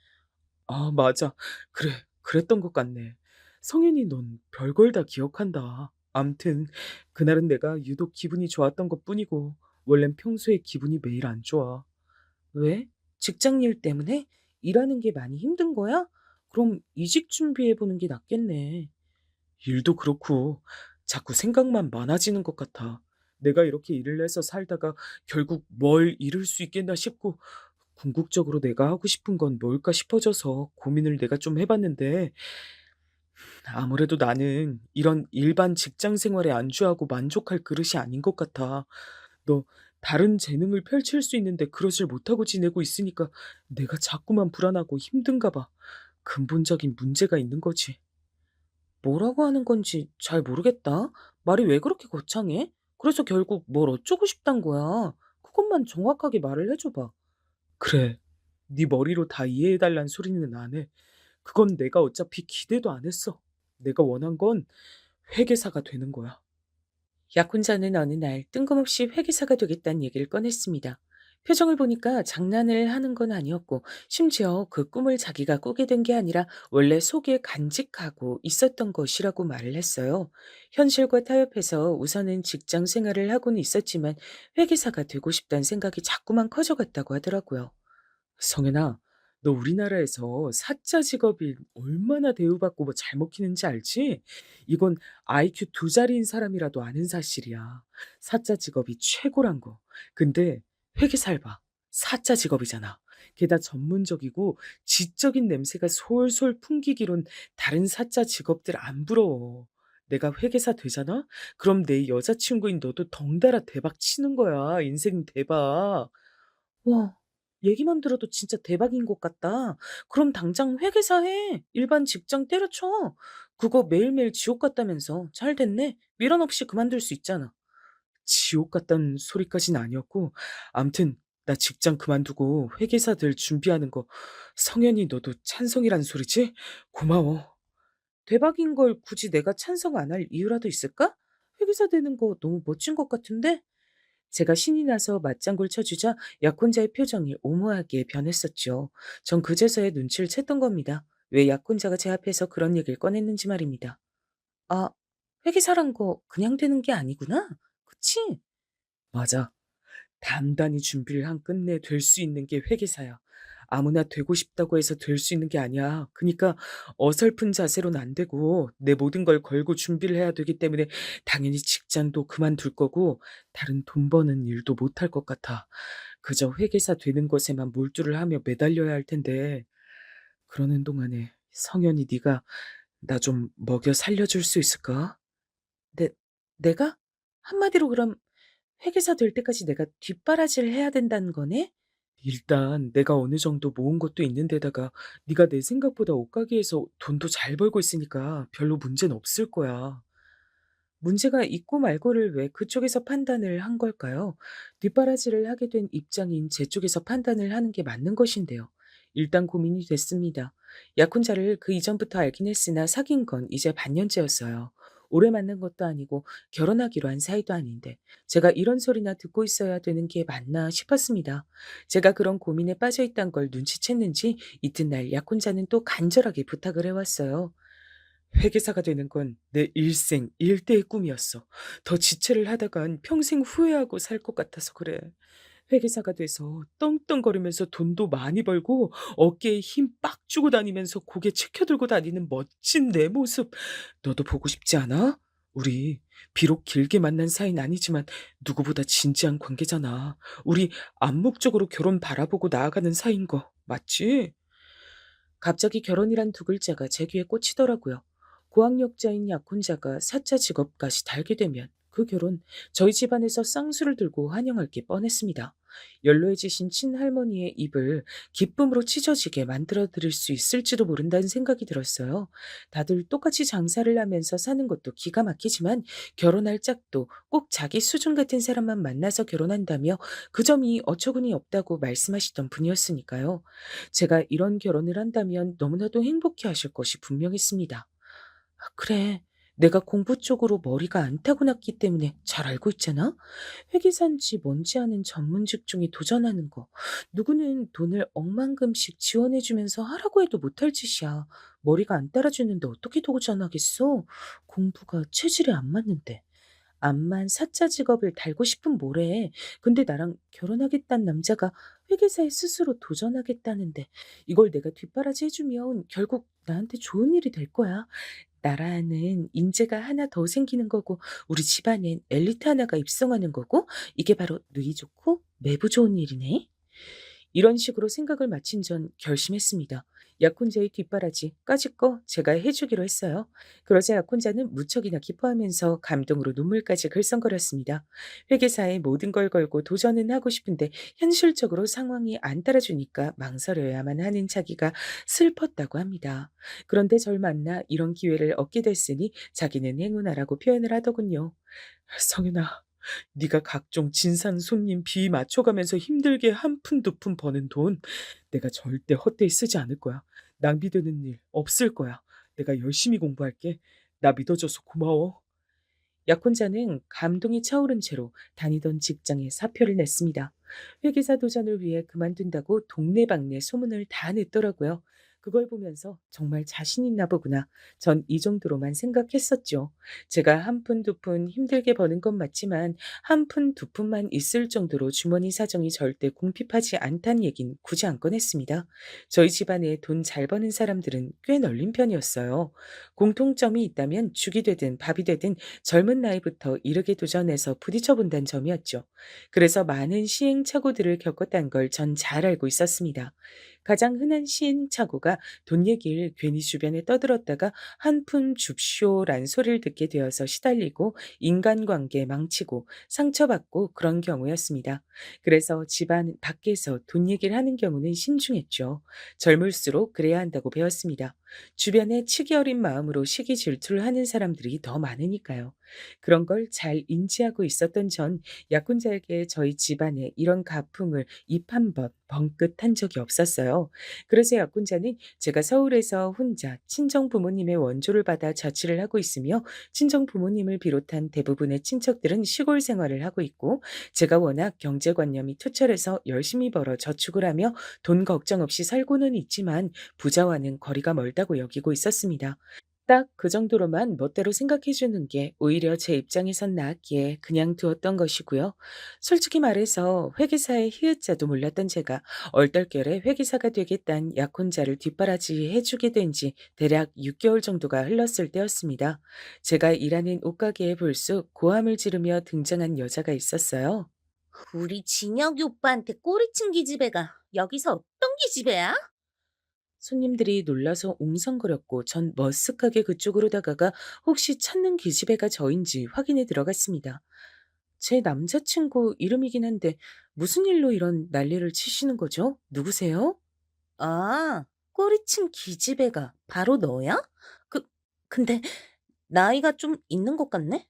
아, 맞아. 그래. 그랬던 것 같네. 성현이 넌 별걸 다 기억한다. 암튼 그날은 내가 유독 기분이 좋았던 것뿐이고 원래는 평소에 기분이 매일 안 좋아. 왜? 직장 일 때문에? 일하는 게 많이 힘든 거야? 그럼 이직 준비해 보는 게 낫겠네. 일도 그렇고 자꾸 생각만 많아지는 것 같아. 내가 이렇게 일을 해서 살다가 결국 뭘 이룰 수 있겠나 싶고 궁극적으로 내가 하고 싶은 건 뭘까 싶어져서 고민을 내가 좀 해봤는데 아무래도 나는 이런 일반 직장 생활에 안주하고 만족할 그릇이 아닌 것 같아. 너 다른 재능을 펼칠 수 있는데 그러질 못하고 지내고 있으니까 내가 자꾸만 불안하고 힘든가 봐. 근본적인 문제가 있는 거지. 뭐라고 하는 건지 잘 모르겠다. 말이 왜 그렇게 거창해? 그래서 결국 뭘 어쩌고 싶단 거야. 그것만 정확하게 말을 해줘 봐. 그래. 네 머리로 다 이해해 달란 소리는 안 해. 그건 내가 어차피 기대도 안 했어. 내가 원한 건 회계사가 되는 거야. 약혼자는 어느 날 뜬금없이 회계사가 되겠다는 얘기를 꺼냈습니다. 표정을 보니까 장난을 하는 건 아니었고, 심지어 그 꿈을 자기가 꾸게 된 게 아니라 원래 속에 간직하고 있었던 것이라고 말을 했어요. 현실과 타협해서 우선은 직장 생활을 하고는 있었지만 회계사가 되고 싶다는 생각이 자꾸만 커져갔다고 하더라고요. 성현아, 너 우리나라에서 사자 직업이 얼마나 대우받고 뭐 잘 먹히는지 알지? 이건 IQ 두 자리인 사람이라도 아는 사실이야. 사자 직업이 최고란 거. 근데 회계사를 봐. 사자 직업이잖아. 게다가 전문적이고 지적인 냄새가 솔솔 풍기기론 다른 사자 직업들 안 부러워. 내가 회계사 되잖아? 그럼 내 여자친구인 너도 덩달아 대박 치는 거야. 인생 대박. 와. 얘기만 들어도 진짜 대박인 것 같다. 그럼 당장 회계사 해. 일반 직장 때려쳐. 그거 매일매일 지옥 같다면서. 잘 됐네. 미련 없이 그만둘 수 있잖아. 지옥 같다는 소리까진 아니었고, 암튼 나 직장 그만두고 회계사 될 준비하는 거 성현이 너도 찬성이란 소리지? 고마워. 대박인 걸 굳이 내가 찬성 안 할 이유라도 있을까? 회계사 되는 거 너무 멋진 것 같은데? 제가 신이 나서 맞장구를 쳐주자 약혼자의 표정이 오모하게 변했었죠. 전 그제서야 눈치를 챘던 겁니다. 왜 약혼자가 제 앞에서 그런 얘기를 꺼냈는지 말입니다. 아, 회계사란 거 그냥 되는 게 아니구나. 그치? 맞아. 단단히 준비를 한 끝내 될 수 있는 게 회계사야. 아무나 되고 싶다고 해서 될 수 있는 게 아니야. 그니까 어설픈 자세로는 안 되고 내 모든 걸 걸고 준비를 해야 되기 때문에 당연히 직장도 그만둘 거고 다른 돈 버는 일도 못할 것 같아. 그저 회계사 되는 것에만 몰두를 하며 매달려야 할 텐데 그러는 동안에 성현이 네가 나 좀 먹여 살려줄 수 있을까? 내 내가? 한마디로 그럼 회계사 될 때까지 내가 뒷바라지를 해야 된다는 거네? 일단 내가 어느 정도 모은 것도 있는데다가 네가 내 생각보다 옷가게에서 돈도 잘 벌고 있으니까 별로 문제는 없을 거야. 문제가 있고 말고를 왜 그쪽에서 판단을 한 걸까요? 뒷바라지를 하게 된 입장인 제 쪽에서 판단을 하는 게 맞는 것인데요. 일단 고민이 됐습니다. 약혼자를 그 이전부터 알긴 했으나 사귄 건 이제 반년째였어요. 오래 만난 것도 아니고 결혼하기로 한 사이도 아닌데 제가 이런 소리나 듣고 있어야 되는 게 맞나 싶었습니다. 제가 그런 고민에 빠져 있단 걸 눈치챘는지 이튿날 약혼자는 또 간절하게 부탁을 해왔어요. 회계사가 되는 건 내 일생 일대의 꿈이었어. 더 지체를 하다간 평생 후회하고 살 것 같아서 그래. 회계사가 돼서 떵떵거리면서 돈도 많이 벌고 어깨에 힘 빡 주고 다니면서 고개 치켜들고 다니는 멋진 내 모습 너도 보고 싶지 않아? 우리 비록 길게 만난 사이는 아니지만 누구보다 진지한 관계잖아. 우리 암묵적으로 결혼 바라보고 나아가는 사이인 거 맞지? 갑자기 결혼이란 두 글자가 제 귀에 꽂히더라고요. 고학력자인 약혼자가 사차 직업까지 달게 되면 그 결혼 저희 집안에서 쌍수를 들고 환영할 게 뻔했습니다. 연로해지신 친할머니의 입을 기쁨으로 찢어지게 만들어 드릴 수 있을지도 모른다는 생각이 들었어요. 다들 똑같이 장사를 하면서 사는 것도 기가 막히지만 결혼할 짝도 꼭 자기 수준 같은 사람만 만나서 결혼한다며 그 점이 어처구니 없다고 말씀하시던 분이었으니까요. 제가 이런 결혼을 한다면 너무나도 행복해 하실 것이 분명했습니다. 아, 그래. 내가 공부 쪽으로 머리가 안 타고났기 때문에 잘 알고 있잖아? 회계사인지 뭔지 아는 전문 직종에 도전하는 거. 누구는 돈을 억만금씩 지원해주면서 하라고 해도 못할 짓이야. 머리가 안 따라주는데 어떻게 도전하겠어? 공부가 체질에 안 맞는데. 암만 사짜 직업을 달고 싶은 뭐래. 근데 나랑 결혼하겠다는 남자가 회계사에 스스로 도전하겠다는데 이걸 내가 뒷바라지 해주면 결국 나한테 좋은 일이 될 거야. 나라는 인재가 하나 더 생기는 거고 우리 집안엔 엘리트 하나가 입성하는 거고 이게 바로 누이 좋고 매부 좋은 일이네. 이런 식으로 생각을 마친 전 결심했습니다. 약혼자의 뒷바라지 까짓 거 제가 해주기로 했어요. 그러자 약혼자는 무척이나 기뻐하면서 감동으로 눈물까지 글썽거렸습니다. 회계사에 모든 걸 걸고 도전은 하고 싶은데 현실적으로 상황이 안 따라주니까 망설여야만 하는 자기가 슬펐다고 합니다. 그런데 절 만나 이런 기회를 얻게 됐으니 자기는 행운아라고 표현을 하더군요. 성윤아, 네가 각종 진상 손님 비 맞춰가면서 힘들게 한 푼 두 푼 버는 돈 내가 절대 헛되이 쓰지 않을 거야. 낭비되는 일 없을 거야. 내가 열심히 공부할게. 나 믿어줘서 고마워. 약혼자는 감동이 차오른 채로 다니던 직장에 사표를 냈습니다. 회계사 도전을 위해 그만둔다고 동네방네 소문을 다 냈더라고요. 그걸 보면서 정말 자신 있나 보구나. 전 이 정도로만 생각했었죠. 제가 한 푼 두 푼 힘들게 버는 건 맞지만 한 푼 두 푼만 있을 정도로 주머니 사정이 절대 궁핍하지 않다는 얘긴 굳이 안 꺼냈습니다. 저희 집안에 돈 잘 버는 사람들은 꽤 널린 편이었어요. 공통점이 있다면 죽이 되든 밥이 되든 젊은 나이부터 이르게 도전해서 부딪혀 본다는 점이었죠. 그래서 많은 시행착오들을 겪었다는 걸 전 잘 알고 있었습니다. 가장 흔한 시행착오가 돈 얘기를 괜히 주변에 떠들었다가 한 푼 줍쇼란 소리를 듣게 되어서 시달리고 인간관계 망치고 상처받고 그런 경우였습니다. 그래서 집안 밖에서 돈 얘기를 하는 경우는 신중했죠. 젊을수록 그래야 한다고 배웠습니다. 주변에 치기 어린 마음으로 시기 질투를 하는 사람들이 더 많으니까요. 그런 걸 잘 인지하고 있었던 전 약혼자에게 저희 집안에 이런 가풍을 입 한 번 벙긋한 적이 없었어요. 그래서 약혼자는 제가 서울에서 혼자 친정 부모님의 원조를 받아 자취를 하고 있으며 친정 부모님을 비롯한 대부분의 친척들은 시골 생활을 하고 있고 제가 워낙 경제관념이 투철해서 열심히 벌어 저축을 하며 돈 걱정 없이 살고는 있지만 부자와는 거리가 멀다고 여기고 있었습니다. 딱 그 정도로만 멋대로 생각해 주는 게 오히려 제 입장에선 나았기에 그냥 두었던 것이고요. 솔직히 말해서 회계사의 히읗자도 몰랐던 제가 얼떨결에 회계사가 되겠다는 약혼자를 뒷바라지해 주게 된 지 대략 6개월 정도가 흘렀을 때였습니다. 제가 일하는 옷가게에 불쑥 고함을 지르며 등장한 여자가 있었어요. 우리 진혁이 오빠한테 꼬리친 기집애가 여기서 어떤 기집애야? 손님들이 놀라서 웅성거렸고 전 머쓱하게 그쪽으로 다가가 혹시 찾는 기집애가 저인지 확인해 들어갔습니다. 제 남자친구 이름이긴 한데 무슨 일로 이런 난리를 치시는 거죠? 누구세요? 아, 꼬리친 기집애가 바로 너야? 그, 근데 나이가 좀 있는 것 같네?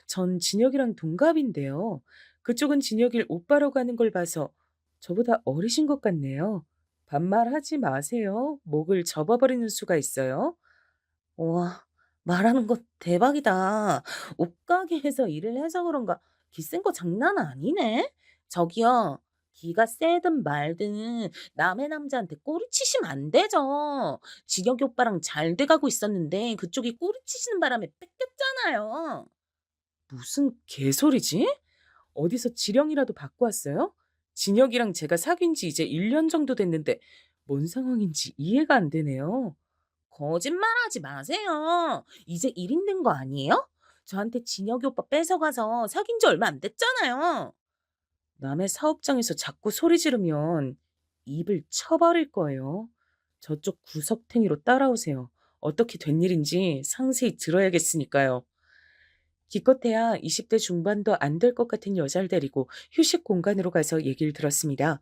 전 진혁이랑 동갑인데요. 그쪽은 진혁이를 오빠라고 하는 걸 봐서 저보다 어리신 것 같네요. 반말하지 마세요. 목을 접어버리는 수가 있어요. 와, 말하는 거 대박이다. 옷가게에서 일을 해서 그런가 기센 거 장난 아니네? 저기요, 기가 세든 말든 남의 남자한테 꼬리치시면 안 되죠. 진혁이 오빠랑 잘 돼가고 있었는데 그쪽이 꼬리치시는 바람에 뺏겼잖아요. 무슨 개소리지? 어디서 지령이라도 받고 왔어요? 진혁이랑 제가 사귄 지 이제 1년 정도 됐는데 뭔 상황인지 이해가 안 되네요. 거짓말하지 마세요. 이제 1인 된 거 아니에요? 저한테 진혁이 오빠 뺏어가서 사귄 지 얼마 안 됐잖아요. 남의 사업장에서 자꾸 소리 지르면 입을 쳐버릴 거예요. 저쪽 구석탱이로 따라오세요. 어떻게 된 일인지 상세히 들어야겠으니까요. 기껏해야 20대 중반도 안 될 것 같은 여자를 데리고 휴식 공간으로 가서 얘기를 들었습니다.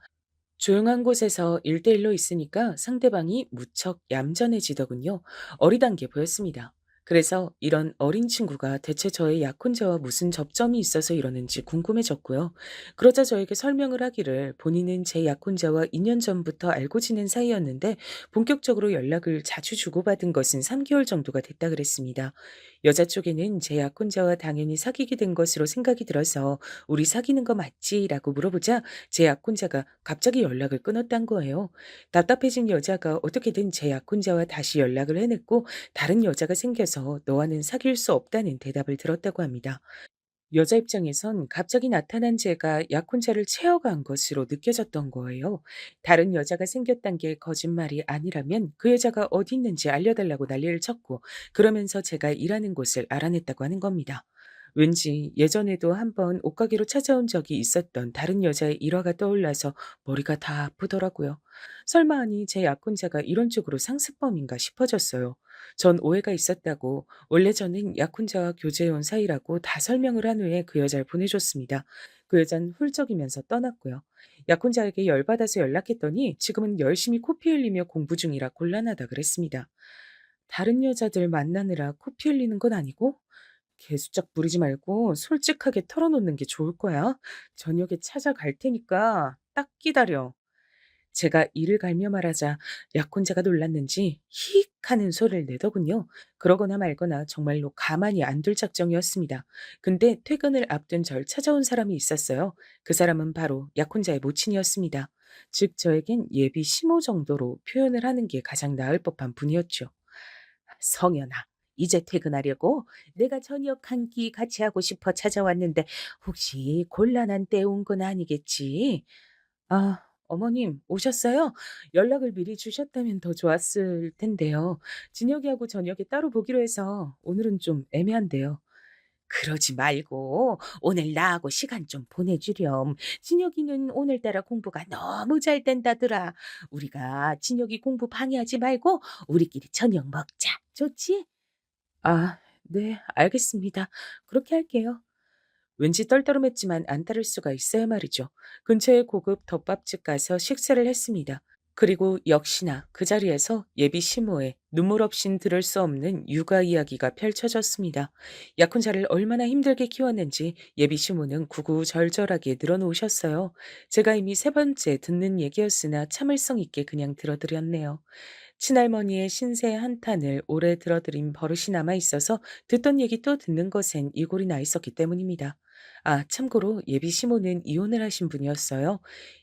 조용한 곳에서 1대1로 있으니까 상대방이 무척 얌전해지더군요. 어리단 게 보였습니다. 그래서 이런 어린 친구가 대체 저의 약혼자와 무슨 접점이 있어서 이러는지 궁금해졌고요. 그러자 저에게 설명을 하기를 본인은 제 약혼자와 2년 전부터 알고 지낸 사이였는데 본격적으로 연락을 자주 주고받은 것은 3개월 정도가 됐다 그랬습니다. 여자 쪽에는 제 약혼자와 당연히 사귀게 된 것으로 생각이 들어서 우리 사귀는 거 맞지? 라고 물어보자 제 약혼자가 갑자기 연락을 끊었단 거예요. 답답해진 여자가 어떻게든 제 약혼자와 다시 연락을 해냈고 다른 여자가 생겨서 너와는 사귈 수 없다는 대답을 들었다고 합니다. 여자 입장에선 갑자기 나타난 제가 약혼자를 채워간 것으로 느껴졌던 거예요. 다른 여자가 생겼단 게 거짓말이 아니라면 그 여자가 어디 있는지 알려달라고 난리를 쳤고 그러면서 제가 일하는 곳을 알아냈다고 하는 겁니다. 왠지 예전에도 한번 옷가게로 찾아온 적이 있었던 다른 여자의 일화가 떠올라서 머리가 다 아프더라고요. 설마 하니 제 약혼자가 이런 쪽으로 상습범인가 싶어졌어요. 전 오해가 있었다고 원래 저는 약혼자와 교제해온 사이라고 다 설명을 한 후에 그 여자를 보내줬습니다. 그 여자는 훌쩍이면서 떠났고요. 약혼자에게 열받아서 연락했더니 지금은 열심히 코피 흘리며 공부 중이라 곤란하다 그랬습니다. 다른 여자들 만나느라 코피 흘리는 건 아니고 개수작 부리지 말고 솔직하게 털어놓는 게 좋을 거야. 저녁에 찾아갈 테니까 딱 기다려. 제가 이를 갈며 말하자 약혼자가 놀랐는지 히익 하는 소리를 내더군요. 그러거나 말거나 정말로 가만히 안 둘 작정이었습니다. 근데 퇴근을 앞둔 절 찾아온 사람이 있었어요. 그 사람은 바로 약혼자의 모친이었습니다. 즉 저에겐 예비 시모 정도로 표현을 하는 게 가장 나을 법한 분이었죠. 성현아, 이제 퇴근하려고 내가 저녁 한 끼 같이 하고 싶어 찾아왔는데 혹시 곤란한 때 온 건 아니겠지? 아, 어머님 오셨어요? 연락을 미리 주셨다면 더 좋았을 텐데요. 진혁이하고 저녁에 따로 보기로 해서 오늘은 좀 애매한데요. 그러지 말고 오늘 나하고 시간 좀 보내주렴. 진혁이는 오늘따라 공부가 너무 잘 된다더라. 우리가 진혁이 공부 방해하지 말고 우리끼리 저녁 먹자. 좋지? 아, 네, 알겠습니다. 그렇게 할게요. 왠지 떨떠름했지만 안 따를 수가 있어야 말이죠. 근처의 고급 덮밥집 가서 식사를 했습니다. 그리고 역시나 그 자리에서 예비 시모의 눈물 없인 들을 수 없는 육아 이야기가 펼쳐졌습니다. 약혼자를 얼마나 힘들게 키웠는지 예비 시모는 구구절절하게 늘어놓으셨어요. 제가 이미 세 번째 듣는 얘기였으나 참을성 있게 그냥 들어드렸네요. 친할머니의 신세 한탄을 오래 들어드린 버릇이 남아 있어서 듣던 얘기 또 듣는 것엔 이골이 나 있었기 때문입니다. 아, 참고로 예비 시모는 이혼을 하신 분이었어요.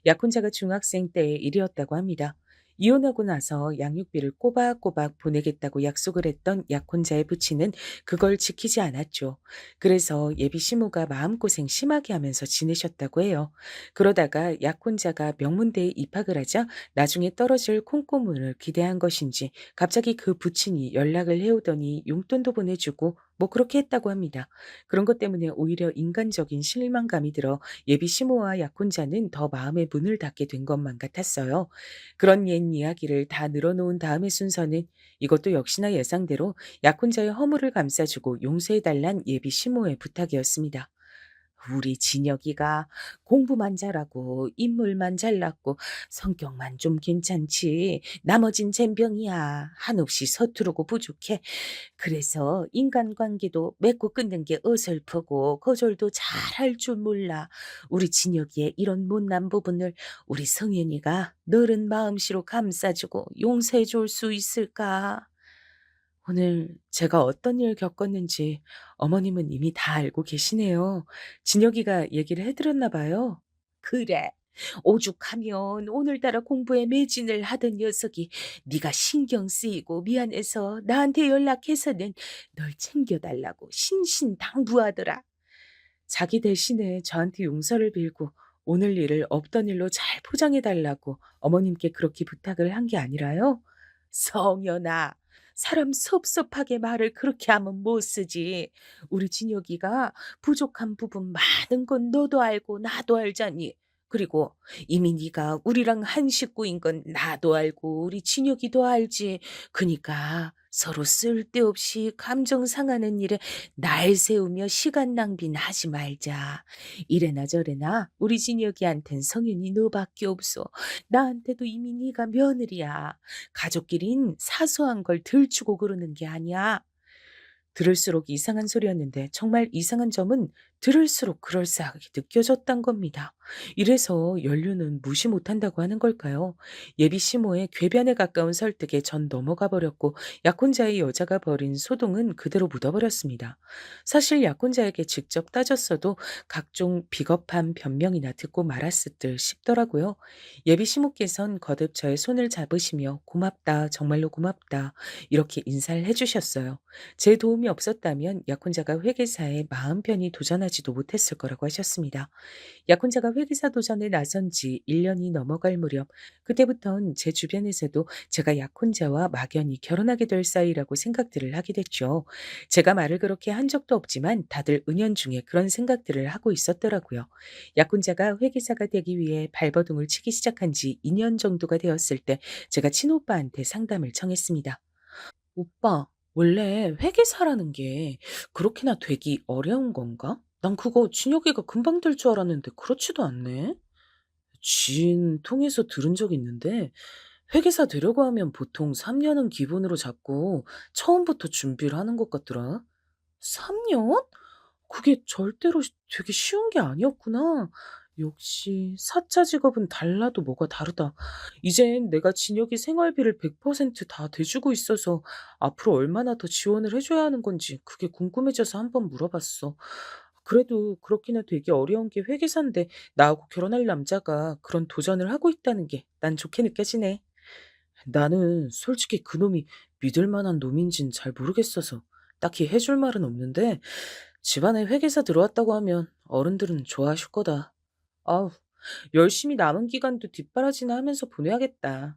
약혼자가 중학생 때의 일이었다고 합니다. 이혼하고 나서 양육비를 꼬박꼬박 보내겠다고 약속을 했던 약혼자의 부친은 그걸 지키지 않았죠. 그래서 예비 시모가 마음고생 심하게 하면서 지내셨다고 해요. 그러다가 약혼자가 명문대에 입학을 하자 나중에 떨어질 콩고문을 기대한 것인지 갑자기 그 부친이 연락을 해오더니 용돈도 보내주고 뭐 그렇게 했다고 합니다. 그런 것 때문에 오히려 인간적인 실망감이 들어 예비 시모와 약혼자는 더 마음의 문을 닫게 된 것만 같았어요. 그런 옛 이야기를 다 늘어놓은 다음의 순서는 이것도 역시나 예상대로 약혼자의 허물을 감싸주고 용서해달란 예비 시모의 부탁이었습니다. 우리 진혁이가 공부만 잘하고 인물만 잘났고 성격만 좀 괜찮지. 나머진 젬병이야. 한없이 서투르고 부족해. 그래서 인간관계도 맺고 끊는 게 어설프고 거절도 잘할 줄 몰라. 우리 진혁이의 이런 못난 부분을 우리 성현이가 너른 마음씨로 감싸주고 용서해 줄 수 있을까? 오늘 제가 어떤 일 겪었는지 어머님은 이미 다 알고 계시네요. 진혁이가 얘기를 해드렸나 봐요. 그래. 오죽하면 오늘따라 공부에 매진을 하던 녀석이 네가 신경 쓰이고 미안해서 나한테 연락해서는 널 챙겨달라고 신신당부하더라. 자기 대신에 저한테 용서를 빌고 오늘 일을 없던 일로 잘 포장해달라고 어머님께 그렇게 부탁을 한 게 아니라요? 성현아, 사람 섭섭하게 말을 그렇게 하면 못 쓰지. 우리 진혁이가 부족한 부분 많은 건 너도 알고 나도 알잖니. 그리고 이미 네가 우리랑 한 식구인 건 나도 알고 우리 진혁이도 알지. 그니까 서로 쓸데없이 감정 상하는 일에 날 세우며 시간 낭비는 하지 말자. 이래나 저래나 우리 진혁이한텐 성현이 너밖에 없어. 나한테도 이미 네가 며느리야. 가족끼린 사소한 걸 들추고 그러는 게 아니야. 들을수록 이상한 소리였는데 정말 이상한 점은 들을수록 그럴싸하게 느껴졌단 겁니다. 이래서 연륜은 무시 못한다고 하는 걸까요? 예비 시모의 궤변에 가까운 설득에 전 넘어가 버렸고 약혼자의 여자가 벌인 소동은 그대로 묻어버렸습니다. 사실 약혼자에게 직접 따졌어도 각종 비겁한 변명이나 듣고 말았을 듯 싶더라고요. 예비 시모께선 거듭 저의 손을 잡으시며 고맙다, 정말로 고맙다 이렇게 인사를 해주셨어요. 제 도움이 없었다면 약혼자가 회계사에 마음 편히 도전하지도 못했을 거라고 하셨습니다. 약혼자가 회계사 도전에 나선 지 1년이 넘어갈 무렵 그때부턴 제 주변에서도 제가 약혼자와 막연히 결혼하게 될 사이라고 생각들을 하게 됐죠. 제가 말을 그렇게 한 적도 없지만 다들 은연중에 그런 생각들을 하고 있었더라고요. 약혼자가 회계사가 되기 위해 발버둥을 치기 시작한 지 2년 정도가 되었을 때 제가 친오빠한테 상담을 청했습니다. 오빠, 원래 회계사라는 게 그렇게나 되기 어려운 건가? 난 그거 준혁이가 금방 될 줄 알았는데 그렇지도 않네. 지인 통해서 들은 적 있는데 회계사 되려고 하면 보통 3년은 기본으로 잡고 처음부터 준비를 하는 것 같더라. 3년? 그게 절대로 되게 쉬운 게 아니었구나. 역시 사차 직업은 달라도 뭐가 다르다. 이젠 내가 진혁이 생활비를 100%다 대주고 있어서 앞으로 얼마나 더 지원을 해줘야 하는 건지 그게 궁금해져서 한번 물어봤어. 그래도 그렇게나 되게 어려운 게 회계사인데 나하고 결혼할 남자가 그런 도전을 하고 있다는 게 난 좋게 느껴지네. 나는 솔직히 그놈이 믿을 만한 놈인진 잘 모르겠어서 딱히 해줄 말은 없는데 집안에 회계사 들어왔다고 하면 어른들은 좋아하실 거다. 아우, 열심히 남은 기간도 뒷바라지나 하면서 보내야겠다.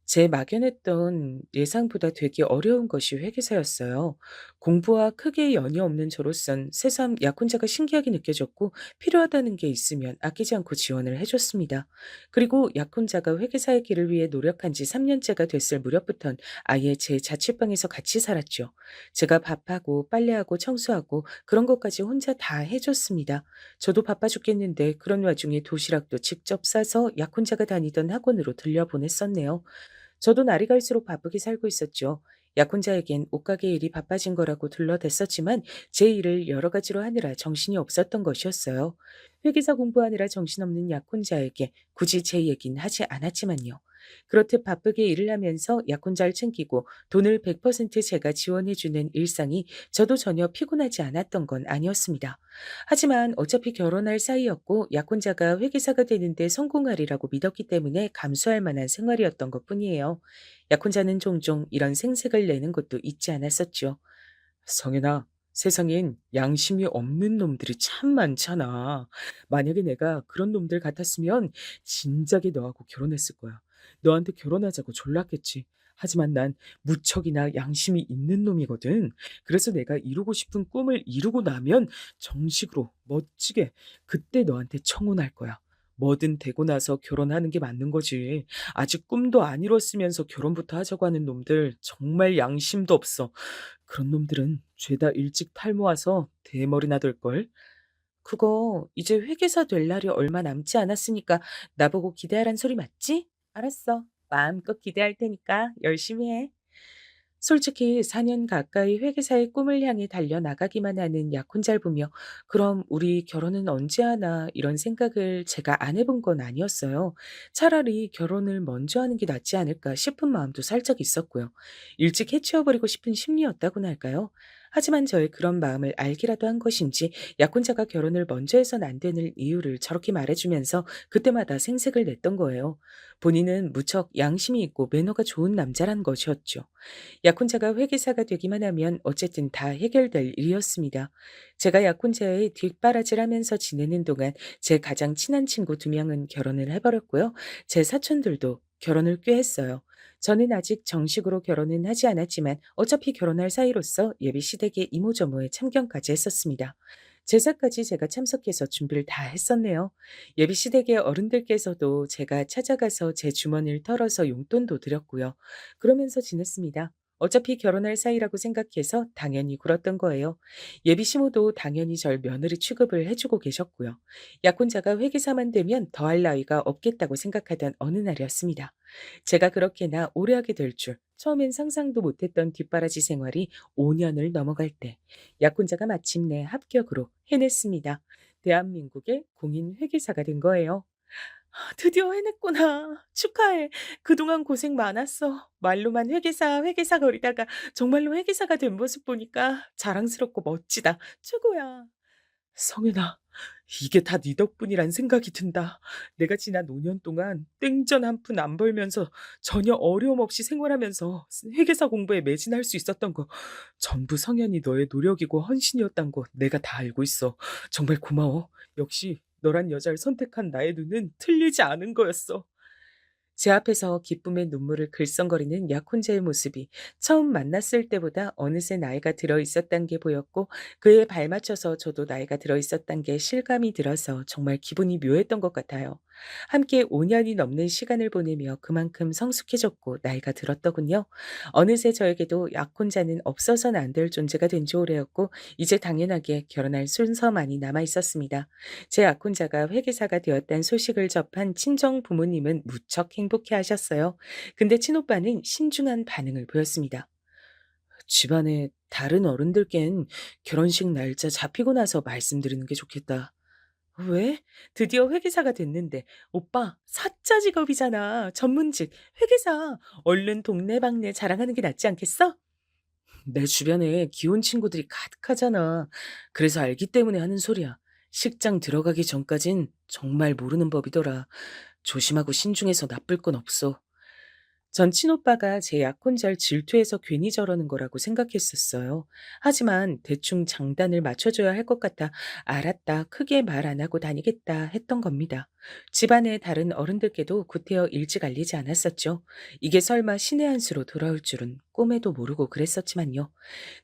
제 막연했던 예상보다 되게 어려운 것이 회계사였어요. 공부와 크게 연이 없는 저로선 새삼 약혼자가 신기하게 느껴졌고 필요하다는 게 있으면 아끼지 않고 지원을 해줬습니다. 그리고 약혼자가 회계사의 길을 위해 노력한 지 3년째가 됐을 무렵부턴 아예 제 자취방에서 같이 살았죠. 제가 밥하고 빨래하고 청소하고 그런 것까지 혼자 다 해줬습니다. 저도 바빠 죽겠는데 그런 와중에 도시락도 직접 싸서 약혼자가 다니던 학원으로 들려보냈었네요. 저도 날이 갈수록 바쁘게 살고 있었죠. 약혼자에겐 옷가게 일이 바빠진 거라고 둘러댔었지만 제 일을 여러 가지로 하느라 정신이 없었던 것이었어요. 회계사 공부하느라 정신없는 약혼자에게 굳이 제 얘긴 하지 않았지만요. 그렇듯 바쁘게 일을 하면서 약혼자를 챙기고 돈을 100% 제가 지원해주는 일상이 저도 전혀 피곤하지 않았던 건 아니었습니다. 하지만 어차피 결혼할 사이였고 약혼자가 회계사가 되는데 성공하리라고 믿었기 때문에 감수할 만한 생활이었던 것뿐이에요. 약혼자는 종종 이런 생색을 내는 것도 잊지 않았었죠. 성현아, 세상엔 양심이 없는 놈들이 참 많잖아. 만약에 내가 그런 놈들 같았으면 진작에 너하고 결혼했을 거야. 너한테 결혼하자고 졸랐겠지. 하지만 난 무척이나 양심이 있는 놈이거든. 그래서 내가 이루고 싶은 꿈을 이루고 나면 정식으로 멋지게 그때 너한테 청혼할 거야. 뭐든 되고 나서 결혼하는 게 맞는 거지. 아직 꿈도 안 이뤘으면서 결혼부터 하자고 하는 놈들 정말 양심도 없어. 그런 놈들은 죄다 일찍 탈모와서 대머리나 될걸? 그거 이제 회계사 될 날이 얼마 남지 않았으니까 나보고 기대하란 소리 맞지? 알았어. 마음껏 기대할 테니까 열심히 해. 솔직히 4년 가까이 회계사의 꿈을 향해 달려나가기만 하는 약혼자를 보며 그럼 우리 결혼은 언제 하나 이런 생각을 제가 안 해본 건 아니었어요. 차라리 결혼을 먼저 하는 게 낫지 않을까 싶은 마음도 살짝 있었고요. 일찍 해치워버리고 싶은 심리였다고나 할까요? 하지만 저의 그런 마음을 알기라도 한 것인지 약혼자가 결혼을 먼저 해선 안 되는 이유를 저렇게 말해주면서 그때마다 생색을 냈던 거예요. 본인은 무척 양심이 있고 매너가 좋은 남자란 것이었죠. 약혼자가 회계사가 되기만 하면 어쨌든 다 해결될 일이었습니다. 제가 약혼자의 뒷바라지를 하면서 지내는 동안 제 가장 친한 친구 2명은 결혼을 해버렸고요. 제 사촌들도 결혼을 꽤 했어요. 저는 아직 정식으로 결혼은 하지 않았지만 어차피 결혼할 사이로서 예비 시댁의 이모저모에 참견까지 했었습니다. 제사까지 제가 참석해서 준비를 다 했었네요. 예비 시댁의 어른들께서도 제가 찾아가서 제 주머니를 털어서 용돈도 드렸고요. 그러면서 지냈습니다. 어차피 결혼할 사이라고 생각해서 당연히 굴었던 거예요. 예비 시모도 당연히 절 며느리 취급을 해주고 계셨고요. 약혼자가 회계사만 되면 더할 나위가 없겠다고 생각하던 어느 날이었습니다. 제가 그렇게나 오래 하게 될 줄 처음엔 상상도 못했던 뒷바라지 생활이 5년을 넘어갈 때 약혼자가 마침내 합격으로 해냈습니다. 대한민국의 공인 회계사가 된 거예요. 드디어 해냈구나. 축하해. 그동안 고생 많았어. 말로만 회계사, 회계사 거리다가 정말로 회계사가 된 모습 보니까 자랑스럽고 멋지다. 최고야. 성윤아, 이게 다 네 덕분이란 생각이 든다. 내가 지난 5년 동안 땡전 한 푼 안 벌면서 전혀 어려움 없이 생활하면서 회계사 공부에 매진할 수 있었던 거 전부 성현이 너의 노력이고 헌신이었단 거 내가 다 알고 있어. 정말 고마워. 역시 너란 여자를 선택한 나의 눈은 틀리지 않은 거였어. 제 앞에서 기쁨의 눈물을 글썽거리는 약혼자의 모습이 처음 만났을 때보다 어느새 나이가 들어 있었단 게 보였고 그에 발맞춰서 저도 나이가 들어 있었단 게 실감이 들어서 정말 기분이 묘했던 것 같아요. 함께 5년이 넘는 시간을 보내며 그만큼 성숙해졌고 나이가 들었더군요. 어느새 저에게도 약혼자는 없어서는 안 될 존재가 된 지 오래였고 이제 당연하게 결혼할 순서만이 남아 있었습니다. 제 약혼자가 회계사가 되었다는 소식을 접한 친정 부모님은 무척 행복해 하셨어요. 근데 친오빠는 신중한 반응을 보였습니다. 집안에 다른 어른들께는 결혼식 날짜 잡히고 나서 말씀드리는 게 좋겠다. 왜? 드디어 회계사가 됐는데. 오빠, 사짜 직업이잖아. 전문직, 회계사. 얼른 동네방네 자랑하는 게 낫지 않겠어? 내 주변에 기혼 친구들이 가득하잖아. 그래서 알기 때문에 하는 소리야. 식장 들어가기 전까진 정말 모르는 법이더라. 조심하고 신중해서 나쁠 건 없어. 전 친오빠가 제 약혼자를 질투해서 괜히 저러는 거라고 생각했었어요. 하지만 대충 장단을 맞춰줘야 할 것 같아 알았다, 크게 말 안 하고 다니겠다 했던 겁니다. 집안의 다른 어른들께도 구태여 일찍 알리지 않았었죠. 이게 설마 신의 한 수로 돌아올 줄은 꿈에도 모르고 그랬었지만요.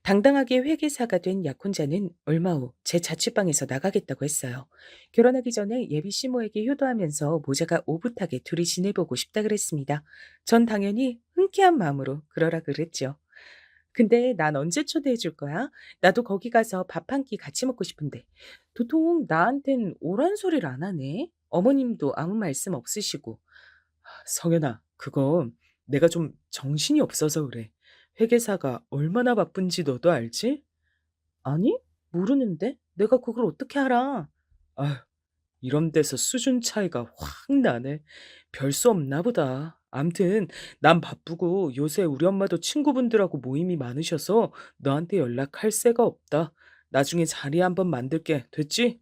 당당하게 회계사가 된 약혼자는 얼마 후 제 자취방에서 나가겠다고 했어요. 결혼하기 전에 예비 시모에게 효도하면서 모자가 오붓하게 둘이 지내보고 싶다 그랬습니다. 전 당연히 흔쾌한 마음으로 그러라 그랬죠. 근데 난 언제 초대해 줄 거야? 나도 거기 가서 밥 한 끼 같이 먹고 싶은데. 도통 나한텐 오란 소리를 안 하네. 어머님도 아무 말씀 없으시고. 성현아, 그건 내가 좀 정신이 없어서 그래. 회계사가 얼마나 바쁜지 너도 알지? 아니? 모르는데? 내가 그걸 어떻게 알아? 아휴, 이런 데서 수준 차이가 확 나네. 별 수 없나 보다. 암튼 난 바쁘고 요새 우리 엄마도 친구분들하고 모임이 많으셔서 너한테 연락할 새가 없다. 나중에 자리 한번 만들게. 됐지?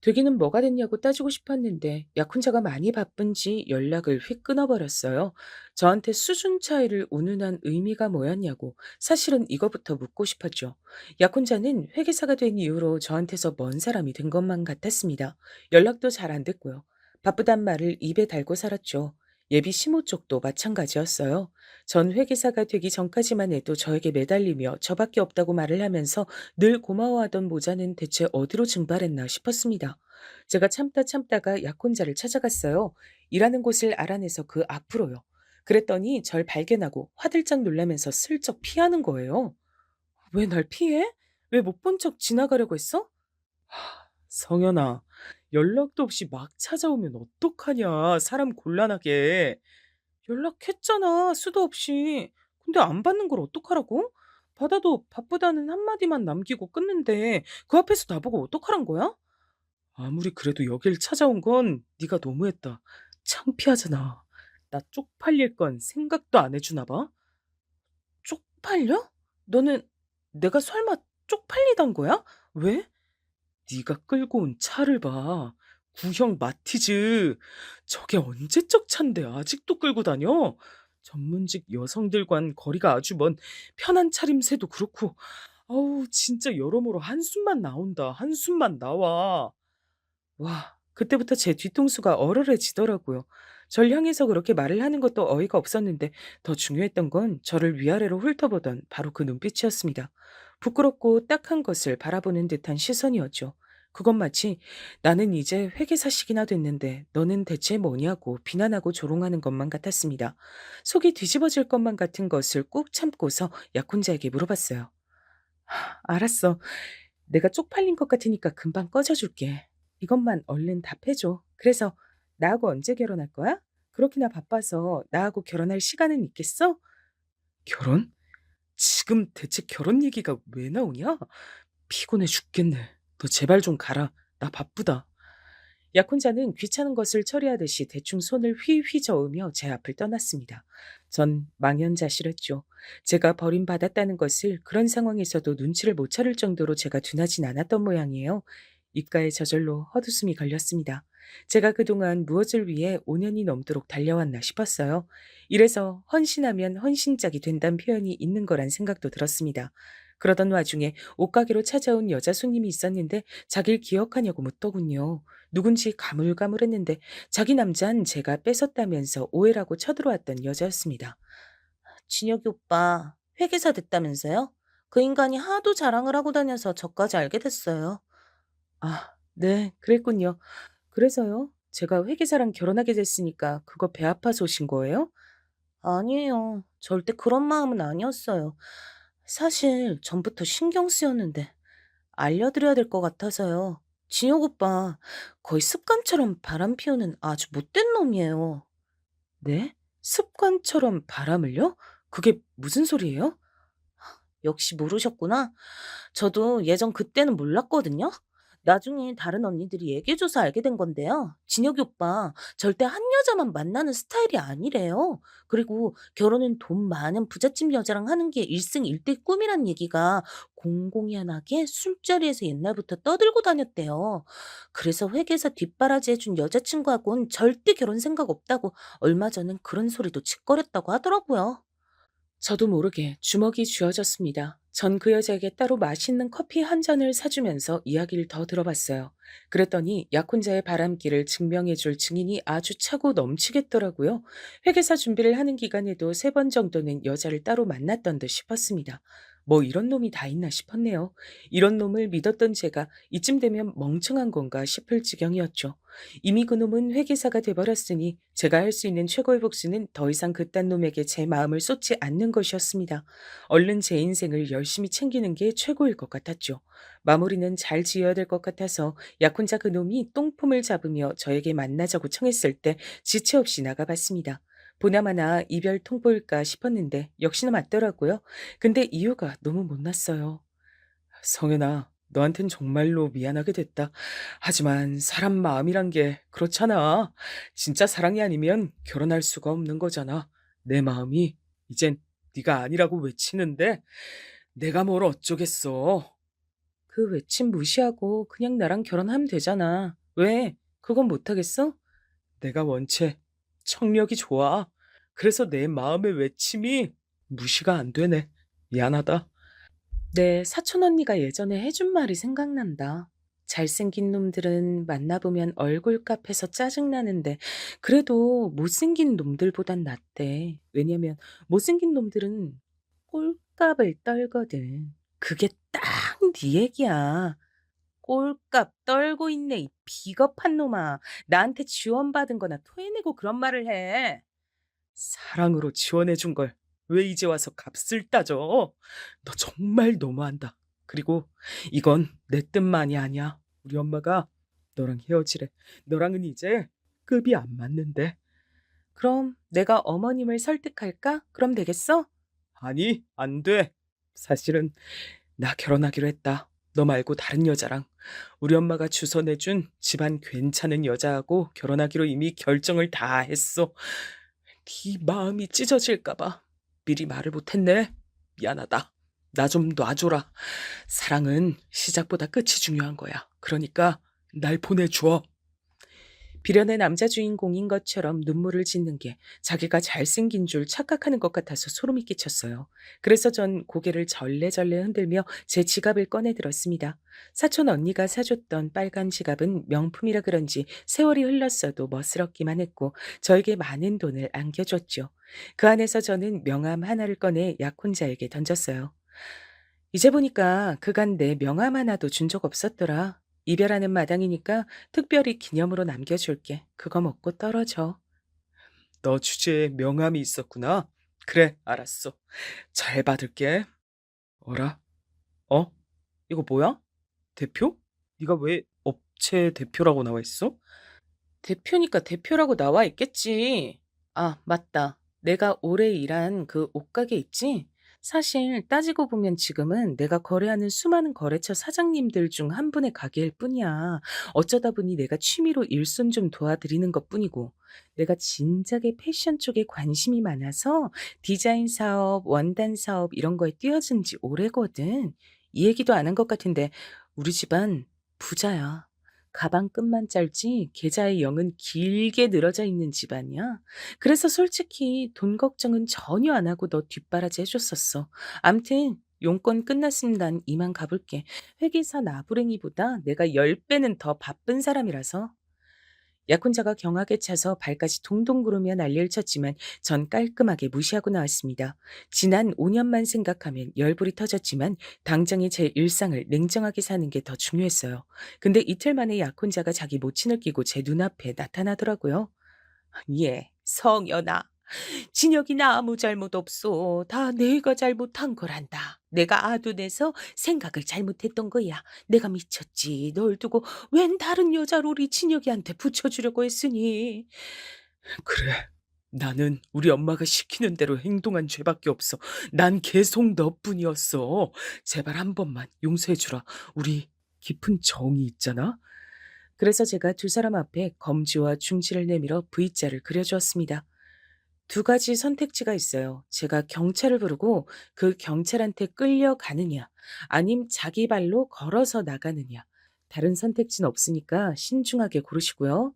되기는 뭐가 됐냐고 따지고 싶었는데 약혼자가 많이 바쁜지 연락을 휙 끊어버렸어요. 저한테 수준 차이를 운운한 의미가 뭐였냐고 사실은 이거부터 묻고 싶었죠. 약혼자는 회계사가 된 이후로 저한테서 먼 사람이 된 것만 같았습니다. 연락도 잘 안 됐고요. 바쁘단 말을 입에 달고 살았죠. 예비 시모 쪽도 마찬가지였어요. 전 회계사가 되기 전까지만 해도 저에게 매달리며 저밖에 없다고 말을 하면서 늘 고마워하던 모자는 대체 어디로 증발했나 싶었습니다. 제가 참다 참다가 약혼자를 찾아갔어요. 일하는 곳을 알아내서 그 앞으로요. 그랬더니 절 발견하고 화들짝 놀라면서 슬쩍 피하는 거예요. 왜 날 피해? 왜 못 본 척 지나가려고 했어? 성현아, 연락도 없이 막 찾아오면 어떡하냐, 사람 곤란하게. 연락했잖아, 수도 없이. 근데 안 받는 걸 어떡하라고? 받아도 바쁘다는 한마디만 남기고 끊는데 그 앞에서 나보고 어떡하란 거야? 아무리 그래도 여길 찾아온 건 네가 너무했다. 창피하잖아. 나 쪽팔릴 건 생각도 안 해주나 봐. 쪽팔려? 너는 내가 설마 쪽팔리단 거야? 왜? 네가 끌고 온 차를 봐. 구형 마티즈. 저게 언제적 차인데 아직도 끌고 다녀? 전문직 여성들과는 거리가 아주 먼 편한 차림새도 그렇고 아우 진짜 여러모로 한숨만 나온다. 한숨만 나와. 와, 그때부터 제 뒤통수가 얼얼해지더라고요. 절 향해서 그렇게 말을 하는 것도 어이가 없었는데 더 중요했던 건 저를 위아래로 훑어보던 바로 그 눈빛이었습니다. 부끄럽고 딱한 것을 바라보는 듯한 시선이었죠. 그건 마치 나는 이제 회계사식이나 됐는데 너는 대체 뭐냐고 비난하고 조롱하는 것만 같았습니다. 속이 뒤집어질 것만 같은 것을 꾹 참고서 약혼자에게 물어봤어요. 알았어. 내가 쪽팔린 것 같으니까 금방 꺼져줄게. 이것만 얼른 답해줘. 그래서 나하고 언제 결혼할 거야? 그렇게나 바빠서 나하고 결혼할 시간은 있겠어? 결혼? 지금 대체 결혼 얘기가 왜 나오냐? 피곤해 죽겠네. 너 제발 좀 가라. 나 바쁘다. 약혼자는 귀찮은 것을 처리하듯이 대충 손을 휘휘 저으며 제 앞을 떠났습니다. 전 망연자실했죠. 제가 버림받았다는 것을 그런 상황에서도 눈치를 못 차릴 정도로 제가 둔하진 않았던 모양이에요. 입가에 저절로 헛웃음이 걸렸습니다. 제가 그동안 무엇을 위해 5년이 넘도록 달려왔나 싶었어요. 이래서 헌신하면 헌신짝이 된다는 표현이 있는 거란 생각도 들었습니다. 그러던 와중에 옷가게로 찾아온 여자 손님이 있었는데 자기를 기억하냐고 묻더군요. 누군지 가물가물했는데 자기 남잔 제가 뺏었다면서 오해라고 쳐들어왔던 여자였습니다. 진혁이 오빠 회계사 됐다면서요? 그 인간이 하도 자랑을 하고 다녀서 저까지 알게 됐어요. 아, 네, 그랬군요. 그래서요? 제가 회계사랑 결혼하게 됐으니까 그거 배 아파서 오신 거예요? 아니에요. 절대 그런 마음은 아니었어요. 사실 전부터 신경 쓰였는데 알려드려야 될 것 같아서요. 진혁 오빠 거의 습관처럼 바람 피우는 아주 못된 놈이에요. 네? 습관처럼 바람을요? 그게 무슨 소리예요? 역시 모르셨구나. 저도 예전 그때는 몰랐거든요. 나중에 다른 언니들이 얘기해줘서 알게 된 건데요. 진혁이 오빠 절대 한 여자만 만나는 스타일이 아니래요. 그리고 결혼은 돈 많은 부잣집 여자랑 하는 게 일승일대 꿈이란 얘기가 공공연하게 술자리에서 옛날부터 떠들고 다녔대요. 그래서 회계사 뒷바라지 해준 여자친구하고는 절대 결혼 생각 없다고 얼마 전엔 그런 소리도 짓거렸다고 하더라고요. 저도 모르게 주먹이 쥐어졌습니다. 전 그 여자에게 따로 맛있는 커피 한 잔을 사주면서 이야기를 더 들어봤어요. 그랬더니 약혼자의 바람기를 증명해줄 증인이 아주 차고 넘치겠더라고요. 회계사 준비를 하는 기간에도 3번 정도는 여자를 따로 만났던 듯 싶었습니다. 뭐 이런 놈이 다 있나 싶었네요. 이런 놈을 믿었던 제가 이쯤 되면 멍청한 건가 싶을 지경이었죠. 이미 그놈은 회계사가 돼버렸으니 제가 할 수 있는 최고의 복수는 더 이상 그딴 놈에게 제 마음을 쏟지 않는 것이었습니다. 얼른 제 인생을 열심히 챙기는 게 최고일 것 같았죠. 마무리는 잘 지어야 될 것 같아서 약혼자 그놈이 똥폼을 잡으며 저에게 만나자고 청했을 때 지체 없이 나가봤습니다. 보나마나 이별 통보일까 싶었는데 역시나 맞더라고요. 근데 이유가 너무 못났어요. 성현아, 너한텐 정말로 미안하게 됐다. 하지만 사람 마음이란 게 그렇잖아. 진짜 사랑이 아니면 결혼할 수가 없는 거잖아. 내 마음이 이젠 네가 아니라고 외치는데 내가 뭘 어쩌겠어. 그 외침 무시하고 그냥 나랑 결혼하면 되잖아. 왜? 그건 못하겠어? 내가 원체 청력이 좋아. 그래서 내 마음의 외침이 무시가 안 되네. 미안하다. 네, 사촌 언니가 예전에 해준 말이 생각난다. 잘생긴 놈들은 만나보면 얼굴값에서 짜증나는데 그래도 못생긴 놈들보단 낫대. 왜냐면 못생긴 놈들은 꼴값을 떨거든. 그게 딱 네 얘기야. 꼴값 떨고 있네, 이 비겁한 놈아. 나한테 지원받은 거나 토해내고 그런 말을 해. 사랑으로 지원해준 걸 왜 이제 와서 값을 따져? 너 정말 너무한다. 그리고 이건 내 뜻만이 아니야. 우리 엄마가 너랑 헤어지래. 너랑은 이제 급이 안 맞는데. 그럼 내가 어머님을 설득할까? 그럼 되겠어? 아니, 안 돼. 사실은 나 결혼하기로 했다. 너 말고 다른 여자랑. 우리 엄마가 주소 내준 집안 괜찮은 여자하고 결혼하기로 이미 결정을 다 했어. 네 마음이 찢어질까 봐 미리 말을 못했네. 미안하다. 나 좀 놔줘라. 사랑은 시작보다 끝이 중요한 거야. 그러니까 날 보내줘. 비련의 남자 주인공인 것처럼 눈물을 짓는 게 자기가 잘생긴 줄 착각하는 것 같아서 소름이 끼쳤어요. 그래서 전 고개를 절레절레 흔들며 제 지갑을 꺼내 들었습니다. 사촌 언니가 사줬던 빨간 지갑은 명품이라 그런지 세월이 흘렀어도 멋스럽기만 했고 저에게 많은 돈을 안겨줬죠. 그 안에서 저는 명함 하나를 꺼내 약혼자에게 던졌어요. 이제 보니까 그간 내 명함 하나도 준 적 없었더라. 이별하는 마당이니까 특별히 기념으로 남겨줄게. 그거 먹고 떨어져. 너 주제에 명함이 있었구나. 그래, 알았어. 잘 받을게. 어라? 어? 이거 뭐야? 대표? 네가 왜 업체 대표라고 나와 있어? 대표니까 대표라고 나와 있겠지. 아, 맞다. 내가 오래 일한 그 옷가게 있지? 사실 따지고 보면 지금은 내가 거래하는 수많은 거래처 사장님들 중 한 분의 가게일 뿐이야. 어쩌다 보니 내가 취미로 일손 좀 도와드리는 것뿐이고, 내가 진작에 패션 쪽에 관심이 많아서 디자인 사업, 원단 사업 이런 거에 뛰어든 지 오래거든. 이 얘기도 안 한 것 같은데 우리 집안 부자야. 가방 끈만 짧지 계좌의 영은 길게 늘어져 있는 집안이야. 그래서 솔직히 돈 걱정은 전혀 안 하고 너 뒷바라지 해줬었어. 암튼 용건 끝났으면 난 이만 가볼게. 회계사 나부랭이보다 내가 10배는 더 바쁜 사람이라서. 약혼자가 경악에 차서 발까지 동동 구르며 난리를 쳤지만 전 깔끔하게 무시하고 나왔습니다. 지난 5년만 생각하면 열불이 터졌지만 당장의 제 일상을 냉정하게 사는 게 더 중요했어요. 근데 이틀 만에 약혼자가 자기 모친을 끼고 제 눈앞에 나타나더라고요. 예, 성연아. 진혁이 나 아무 잘못 없어. 다 내가 잘못한 거란다. 내가 아둔해서 생각을 잘못했던 거야. 내가 미쳤지. 널 두고 웬 다른 여자를 우리 진혁이한테 붙여주려고 했으니. 그래. 나는 우리 엄마가 시키는 대로 행동한 죄밖에 없어. 난 계속 너뿐이었어. 제발 한 번만 용서해주라. 우리 깊은 정이 있잖아. 그래서 제가 두 사람 앞에 검지와 중지를 내밀어 V자를 그려주었습니다. 두 가지 선택지가 있어요. 제가 경찰을 부르고 그 경찰한테 끌려가느냐, 아님 자기 발로 걸어서 나가느냐. 다른 선택지는 없으니까 신중하게 고르시고요.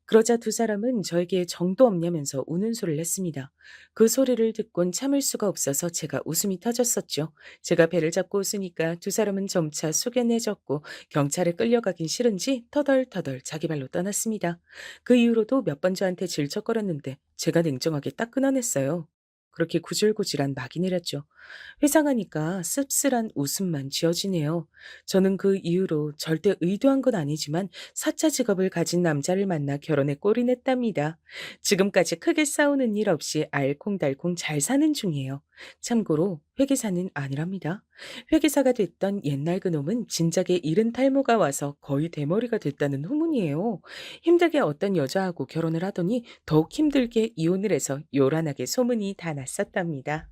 그러자 두 사람은 저에게 정도 없냐면서 우는 소리를 했습니다. 그 소리를 듣곤 참을 수가 없어서 제가 웃음이 터졌었죠. 제가 배를 잡고 웃으니까 두 사람은 점차 숙연해졌고 경찰에 끌려가긴 싫은지 터덜터덜 자기 발로 떠났습니다. 그 이후로도 몇 번 저한테 질척거렸는데 제가 냉정하게 딱 끊어냈어요. 그렇게 구질구질한 막이 내렸죠. 회상하니까 씁쓸한 웃음만 지어지네요. 저는 그 이후로 절대 의도한 건 아니지만 사차 직업을 가진 남자를 만나 결혼에 꼴이 냈답니다. 지금까지 크게 싸우는 일 없이 알콩달콩 잘 사는 중이에요. 참고로 회계사는 아니랍니다. 회계사가 됐던 옛날 그놈은 진작에 이른 탈모가 와서 거의 대머리가 됐다는 후문이에요. 힘들게 어떤 여자하고 결혼을 하더니 더욱 힘들게 이혼을 해서 요란하게 소문이 다 났었답니다.